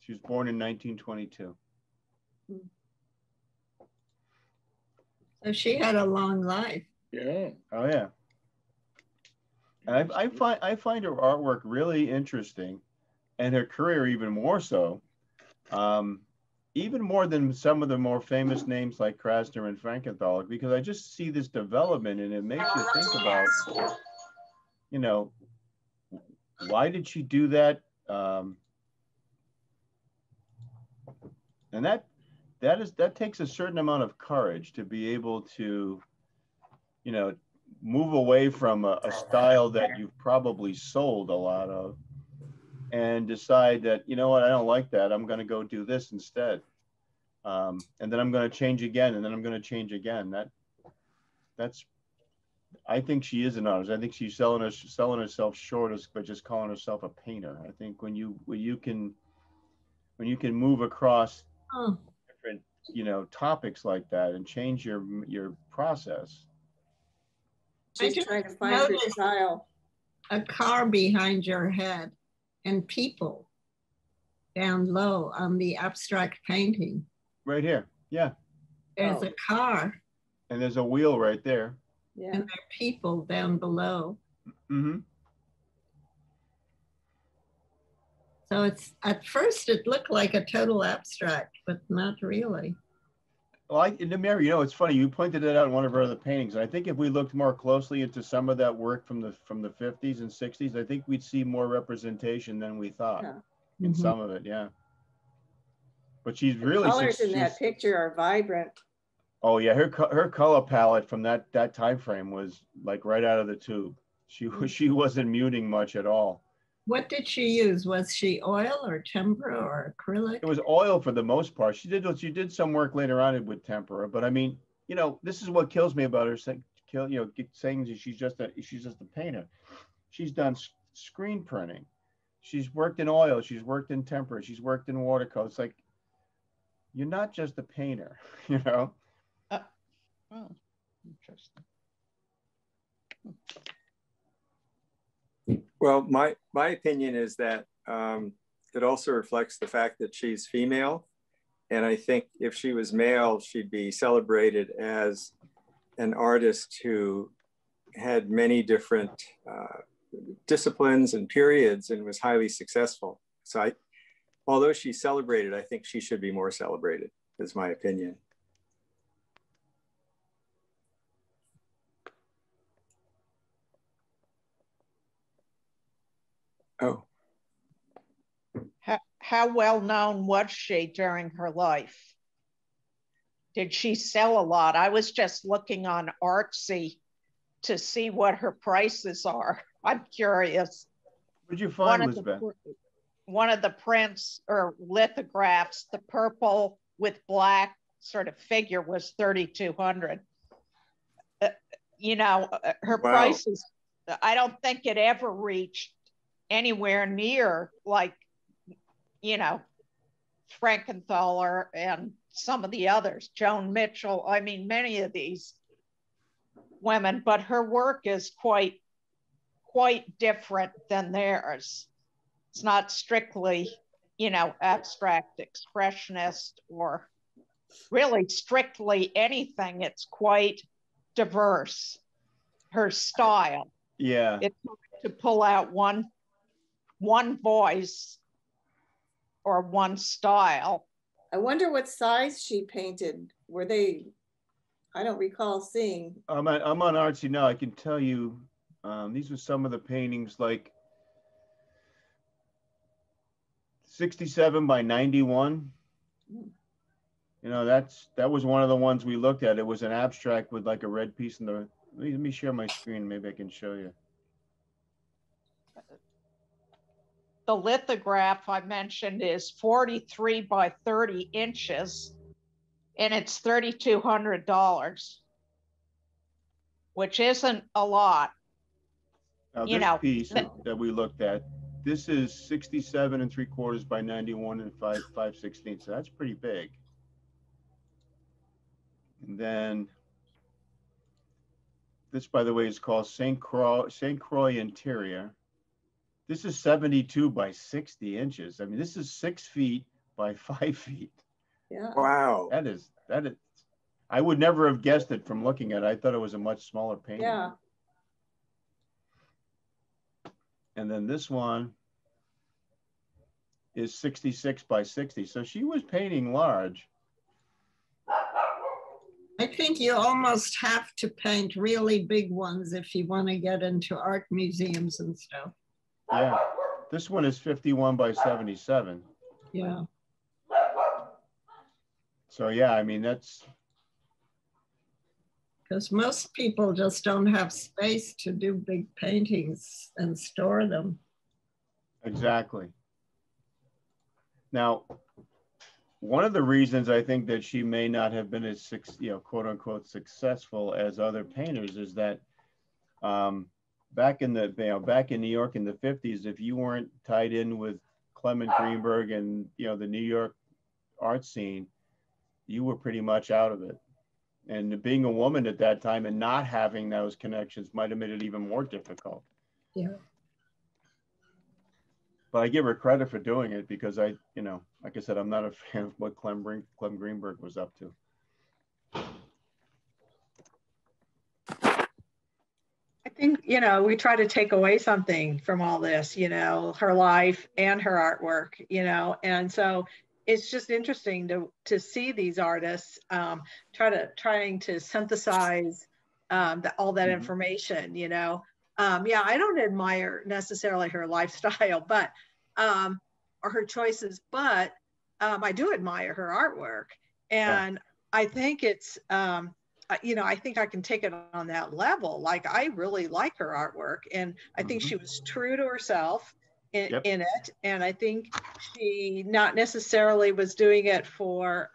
S1: She was born in 1922.
S10: So she had a long life.
S2: Yeah.
S1: Oh yeah. And I find her artwork really interesting, and her career even more so. Even more than some of the more famous names like Krasner and Frankenthaler, because I just see this development, and it makes you think about, you know, why did she do that? And that takes a certain amount of courage to be able to, you know, move away from a style that you've probably sold a lot of, and decide that, you know what, I don't like that. I'm going to go do this instead. And then I'm going to change again, and then I'm going to change again. That's, I think she is an artist. I think she's selling herself short by just calling herself a painter. I think when you can move across different, you know, topics like that and change your process.
S5: She's trying to find her style.
S10: A car behind your head and people down low on the abstract painting.
S1: Right here. Yeah.
S10: There's a car.
S1: And there's a wheel right there.
S5: Yeah.
S10: And there are people down below.
S1: Mm-hmm.
S10: So it's, at first it looked like a total abstract, but not really.
S1: Well, Mary, you know, it's funny. You pointed it out in one of our other paintings. And I think if we looked more closely into some of that work from the 50s and 60s, I think we'd see more representation than we thought in some of it. Yeah. But she's really,
S5: colors in that picture are vibrant.
S1: Oh yeah, her color palette from that time frame was like right out of the tube. She wasn't muting much at all.
S10: What did she use? Was she oil or tempera or acrylic?
S1: It was oil for the most part. She did some work later on with tempera, but I mean, you know, this is what kills me about her. Saying that she's just a painter. She's done screen printing. She's worked in oil. She's worked in tempera. She's worked in watercolor. It's like, you're not just a painter, you know.
S4: Oh, interesting.
S12: Well, my opinion is that it also reflects the fact that she's female. And I think if she was male, she'd be celebrated as an artist who had many different disciplines and periods and was highly successful. So although she's celebrated, I think she should be more celebrated, is my opinion. Oh.
S4: How well known was she during her life? Did she sell a lot? I was just looking on Artsy to see what her prices are. I'm curious.
S1: What did you find, Lisbeth?
S4: One of the prints or lithographs, the purple with black sort of figure was $3,200. You know, her prices, I don't think it ever reached anywhere near like, you know, Frankenthaler and some of the others, Joan Mitchell. I mean, many of these women, but her work is quite different than theirs. It's not strictly, you know, abstract expressionist or really strictly anything. It's quite diverse, her style.
S1: Yeah.
S4: It's to pull out one voice or one style.
S5: I wonder what size she painted. Were they, I don't recall seeing.
S1: I'm on Artsy now. I can tell you, these were some of the paintings, like 67 by 91. You know, that was one of the ones we looked at. It was an abstract with like a red piece in the, let me share my screen. Maybe I can show you.
S4: The lithograph I mentioned is 43 by 30 inches, and it's $3,200, which isn't a lot.
S1: Now,
S4: you
S1: this
S4: know,
S1: piece that we looked at, this is 67 3/4 by 91 and 5/16. So that's pretty big. And then this, by the way, is called St. Croix Interior. This is 72 by 60 inches. I mean, this is 6 feet by 5 feet.
S5: Yeah.
S12: Wow.
S1: That is, I would never have guessed it from looking at it. I thought it was a much smaller painting.
S5: Yeah.
S1: And then this one is 66 by 60. So she was painting large.
S10: I think you almost have to paint really big ones if you want to get into art museums and stuff.
S1: Yeah, this one is 51 by 77.
S10: Yeah.
S1: So yeah, I mean, that's.
S10: Because most people just don't have space to do big paintings and store them.
S1: Exactly. Now, one of the reasons I think that she may not have been as, quote unquote, successful as other painters is that back in New York in the 50s, if you weren't tied in with Clement Greenberg and, the New York art scene, you were pretty much out of it. And being a woman at that time and not having those connections might have made it even more difficult.
S10: Yeah.
S1: But I give her credit for doing it because like I said, I'm not a fan of what Clem Greenberg was up to.
S9: I think, we try to take away something from all this, her life and her artwork, and so it's just interesting to see these artists trying to synthesize all that information, yeah, I don't admire necessarily her lifestyle, but or her choices, but I do admire her artwork, and I think it's I think I can take it on that level. Like, I really like her artwork, and I think she was true to herself in it, and I think she not necessarily was doing it for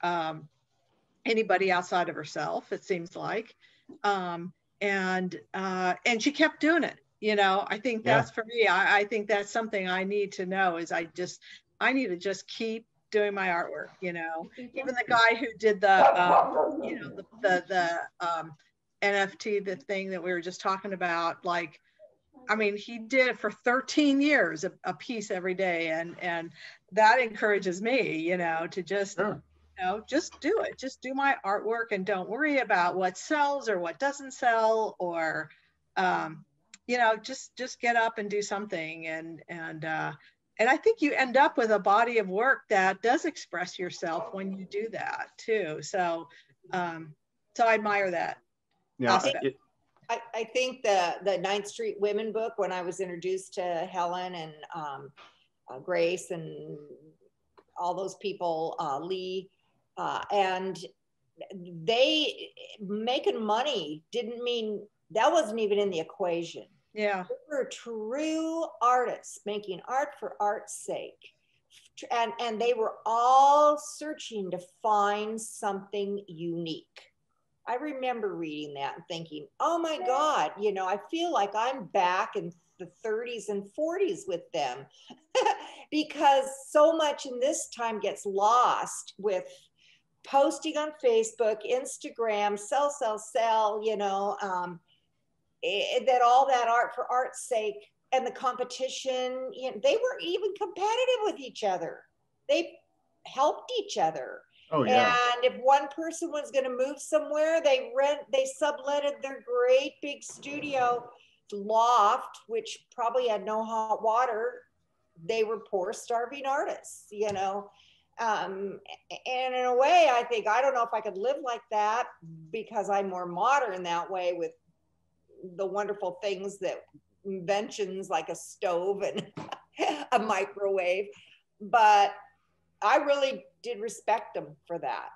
S9: anybody outside of herself, it seems like, and she kept doing it. I think that's for me. I think that's something I need to know is I need to just keep doing my artwork. Even the guy who did the NFT, the thing that we were just talking about, like, I mean, he did it for 13 years, a piece every day, and that encourages me, to just just do it. Just do my artwork and don't worry about what sells or what doesn't sell, or just get up and do something, and I think you end up with a body of work that does express yourself when you do that too. So so I admire that.
S1: Yeah,
S3: I think the 9th Street Women book, when I was introduced to Helen and Grace and all those people, Lee, and they making money didn't mean, that wasn't even in the equation.
S9: Yeah.
S3: They were true artists making art for art's sake. And they were all searching to find something unique. I remember reading that and thinking, oh my God, I feel like I'm back in the 30s and 40s with them because so much in this time gets lost with posting on Facebook, Instagram, sell, that all that art for art's sake and the competition, they were even competitive with each other. They helped each other.
S1: Oh, yeah.
S3: And if one person was going to move somewhere, they subletted their great big studio loft, which probably had no hot water, they were poor, starving artists, you know. And in a way, I think, I don't know if I could live like that because I'm more modern that way with the wonderful things that inventions like a stove and a microwave. But I really did respect them for that.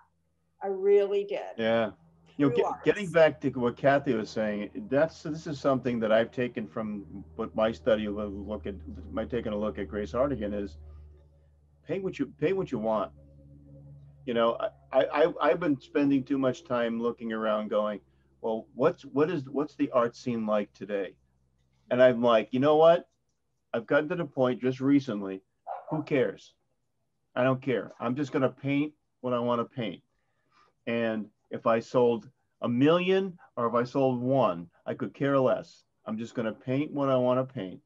S3: I really did.
S1: Yeah. You know, getting back to what Kathy was saying, this is something that I've taken from what my study taking a look at Grace Hartigan is paint what you want. You know, I've been spending too much time looking around going, well, what's the art scene like today? And I'm like, you know what? I've gotten to the point just recently, who cares? I don't care. I'm just going to paint what I want to paint. And if I sold 1 million or if I sold 1, I could care less. I'm just going to paint what I want to paint.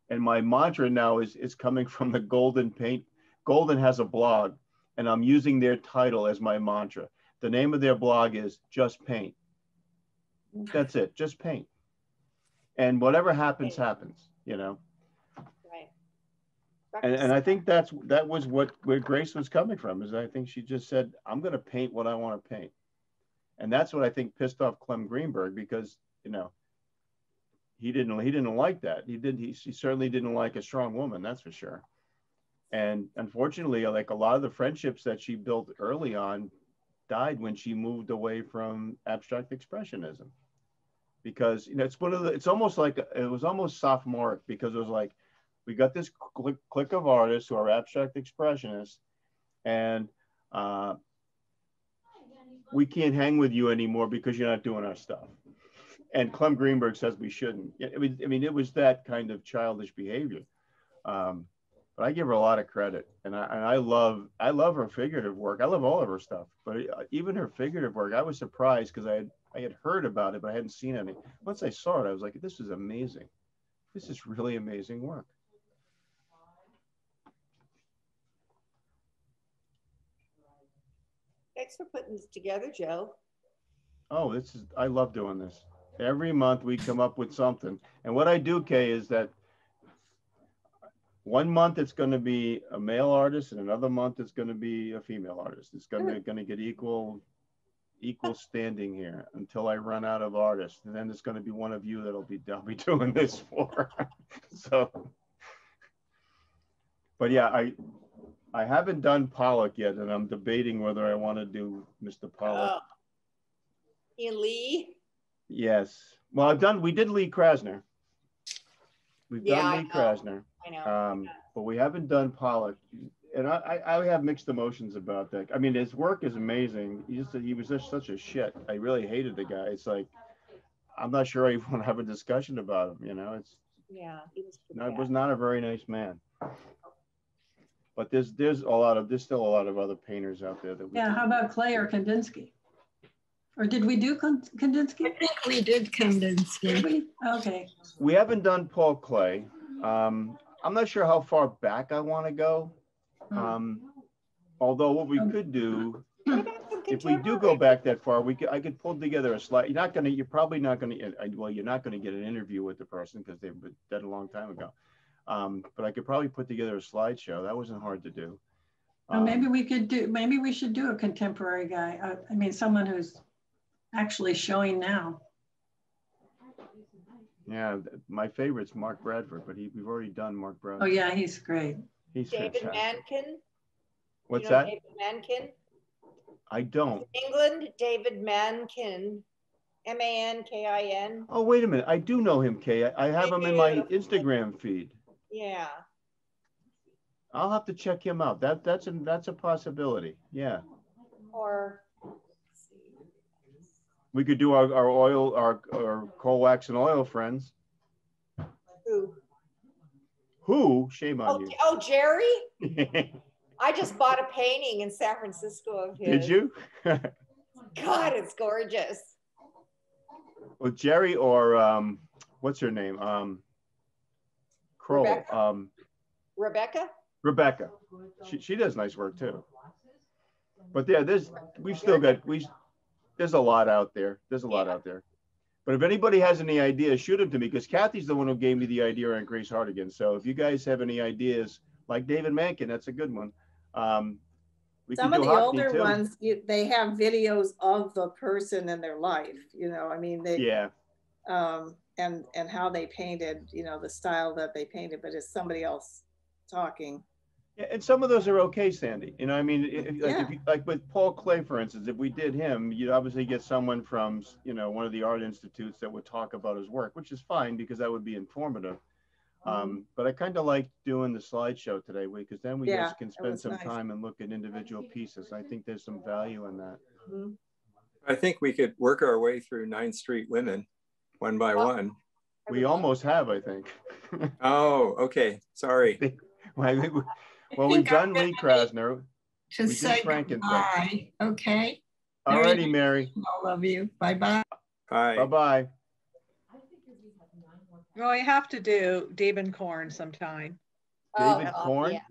S1: And my mantra now is coming from the Golden Paint. Golden has a blog, and I'm using their title as my mantra. The name of their blog is Just Paint. That's it, just paint. And whatever happens, happens, you know?
S3: Right.
S1: And I think that was where Grace was coming from, is I think she just said, I'm going to paint what I want to paint. And that's what I think pissed off Clem Greenberg, because, you know, he didn't like that. He certainly didn't like a strong woman, that's for sure. And unfortunately, like a lot of the friendships that she built early on died when she moved away from abstract expressionism. Because, you know, it's almost like, it was almost sophomoric, because it was like, we got this clique of artists who are abstract expressionists, and we can't hang with you anymore because you're not doing our stuff. And Clem Greenberg says we shouldn't. I mean, it was that kind of childish behavior. But I give her a lot of credit, and I love her figurative work. I love all of her stuff, but even her figurative work, I was surprised because I had heard about it, but I hadn't seen any. Once I saw it, I was like, this is amazing. This is really amazing work.
S3: Thanks for putting this together, Joe.
S1: Oh, I love doing this. Every month we come up with something. And what I do, Kay, is that 1 month it's going to be a male artist, and another month it's going to be a female artist. It's going to get equal standing here until I run out of artists, and then it's going to be one of you I'll be doing this for. So, but yeah, I haven't done Pollock yet, and I'm debating whether I want to do Mr. Pollock.
S3: Ian Lee.
S1: Yes. Well, we did Lee Krasner. We've done Lee Krasner.
S3: I know.
S1: But we haven't done Pollock. And I have mixed emotions about that. I mean, his work is amazing. He was just such a shit. I really hated the guy. It's like, I'm not sure I even want to have a discussion about him, you know? He was not a very nice man. But there's still a lot of other painters out there that
S7: how about Clay or Kandinsky? Or did we do Kandinsky?
S10: I think we did Kandinsky.
S7: Did we? Okay.
S1: We haven't done Paul Klee. I'm not sure how far back I want to go. Although what we could do, if we do go back that far, I could pull together a slide. You're probably not going to, well, you're not going to get an interview with the person because they've been dead a long time ago. But I could probably put together a slideshow. That wasn't hard to do.
S7: Well, maybe we should do a contemporary guy. I mean, someone who's actually showing now.
S1: Yeah, my favorite's Mark Bradford, but we've already done Mark Bradford.
S7: Oh yeah, he's great.
S1: He's
S3: David
S1: fantastic.
S3: Mankin.
S1: What's that?
S3: David Mankin.
S1: I don't.
S3: England, David Mankin. M-A-N-K-I-N.
S1: Oh, wait a minute. I do know him, Kay. I have him in my Instagram feed.
S3: Yeah.
S1: I'll have to check him out. That's a possibility. Yeah.
S3: Or
S1: we could do our oil, our coal, wax, and oil friends. Who? Shame on you.
S3: Oh, Jerry? I just bought a painting in San Francisco of his.
S1: Did you?
S3: God, it's gorgeous.
S1: Well, Jerry or what's her name? Kroll.
S3: Rebecca?
S1: Rebecca. She does nice work too. But yeah, there's a lot out there. There's a lot out there. But if anybody has any ideas, shoot them to me, because Kathy's the one who gave me the idea on Grace Hartigan. So if you guys have any ideas, like David Mankin, that's a good one. We
S5: Some
S1: can
S5: of
S1: do
S5: the
S1: hockey
S5: older
S1: too.
S5: ones, they have videos of the person and their life. You know, I mean, they
S1: yeah,
S5: and how they painted. You know, the style that they painted, but it's somebody else talking.
S1: Yeah, and some of those are okay, Sandy. You know, I mean, like
S5: Yeah.
S1: if you, like with Paul Clay, for instance, if we did him, you'd obviously get someone from, you know, one of the art institutes that would talk about his work, which is fine because that would be informative. But I kind of like doing the slideshow today, because then we just can spend some time and look at individual pieces. I think there's some value in that.
S12: I think we could work our way through 9th Street women one by one.
S1: We almost have, I think.
S12: Oh, okay. Sorry.
S1: Well, we've done Lee Krasner.
S10: To say goodbye, okay?
S1: All righty, Mary.
S10: I love you. Bye-bye.
S12: Bye.
S1: Bye-bye.
S9: Well, I have to do Diebenkorn sometime.
S1: Diebenkorn?
S9: Yes.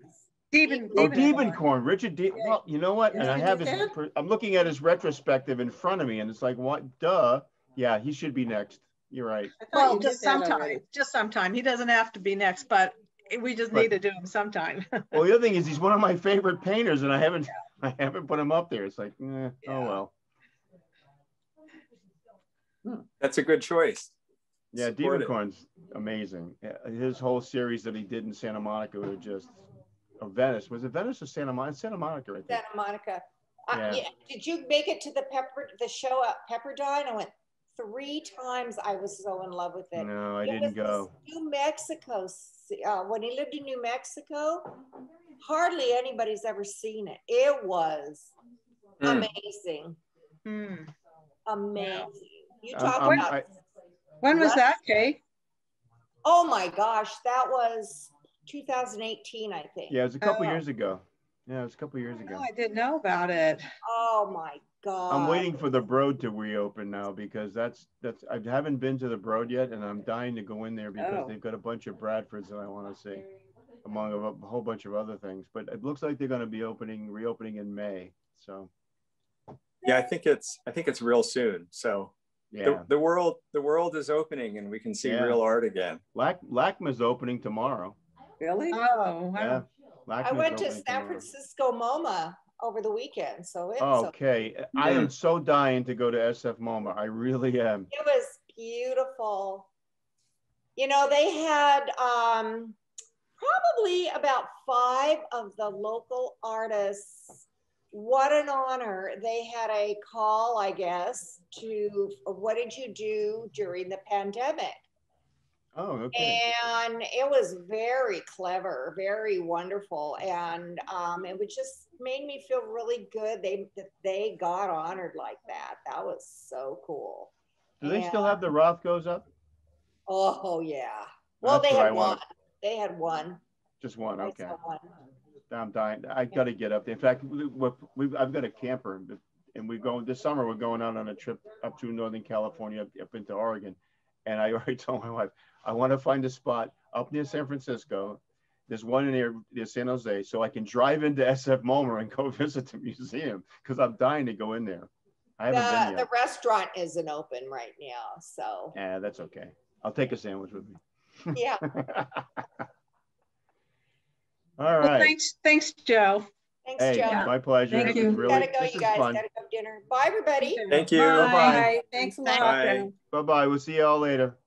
S1: Diebenkorn. Richard D. Well, you know what? And I have his, I'm looking at his retrospective in front of me, and it's like, what? Duh. Yeah, he should be next. You're right.
S9: Well, just sometime. Just sometime. He doesn't have to be next, but we just need to do him sometime.
S1: Well, the other thing is he's one of my favorite painters, and I haven't put him up there. It's like, oh well.
S12: That's a good choice.
S1: Yeah, Diebenkorn's amazing. His whole series that he did in Santa Monica were just, or Venice. Was it Venice or Santa Monica? Santa Monica, I think.
S3: Santa Monica.
S1: Yeah.
S3: Did you make it to the show at Pepperdine? I went 3 times. I was so in love with it.
S1: No, I didn't go.
S3: New Mexico. When he lived in New Mexico, hardly anybody's ever seen it. It was amazing. Amazing. You talk about.
S9: When was that, Kay?
S3: Oh my gosh, that was 2018, I think.
S1: Yeah, it was a couple years ago. Yeah, it was a couple years ago.
S9: Oh, I didn't know about it.
S3: Oh my God.
S1: I'm waiting for the Broad to reopen now, because I haven't been to the Broad yet, and I'm dying to go in there because they've got a bunch of Bradfords that I want to see, among a whole bunch of other things. But it looks like they're going to be reopening in May. So.
S12: Yeah, I think it's real soon. So.
S1: Yeah.
S12: The world is opening, and we can see real art again.
S1: LACMA's opening tomorrow.
S9: Really? Oh, wow.
S1: Yeah.
S3: I went to San Francisco MoMA over the weekend, so it's
S1: okay. I am so dying to go to SF MoMA. I really am.
S3: It was beautiful. You know, they had probably about 5 of the local artists. What an honor. They had a call, I guess, to what did you do during the pandemic?
S1: Oh, okay.
S3: And it was very clever, very wonderful. And it was just made me feel really good that they got honored like that. That was so cool.
S1: Do they still have the Rothkos up?
S3: Oh, yeah. Well, they had one. They had one.
S1: Just one, okay. I'm dying. I got to get up there. In fact, I've got a camper, and this summer we're going out on a trip up to Northern California, up into Oregon. And I already told my wife, I want to find a spot up near San Francisco. There's one near San Jose, so I can drive into SF MoMA and go visit the museum, because I'm dying to go in there. I haven't been yet.
S3: The restaurant isn't open right now, so.
S1: Yeah, that's okay. I'll take a sandwich with me.
S3: Yeah.
S1: All right.
S9: Well, thanks, Joe.
S3: Thanks, Joe.
S1: My pleasure.
S7: Thank you.
S1: Really,
S3: gotta go, you guys. Gotta go dinner. Bye, everybody.
S12: Thank you.
S1: Bye.
S5: Thanks a lot.
S12: Bye.
S1: Bye-bye. We'll see you all later.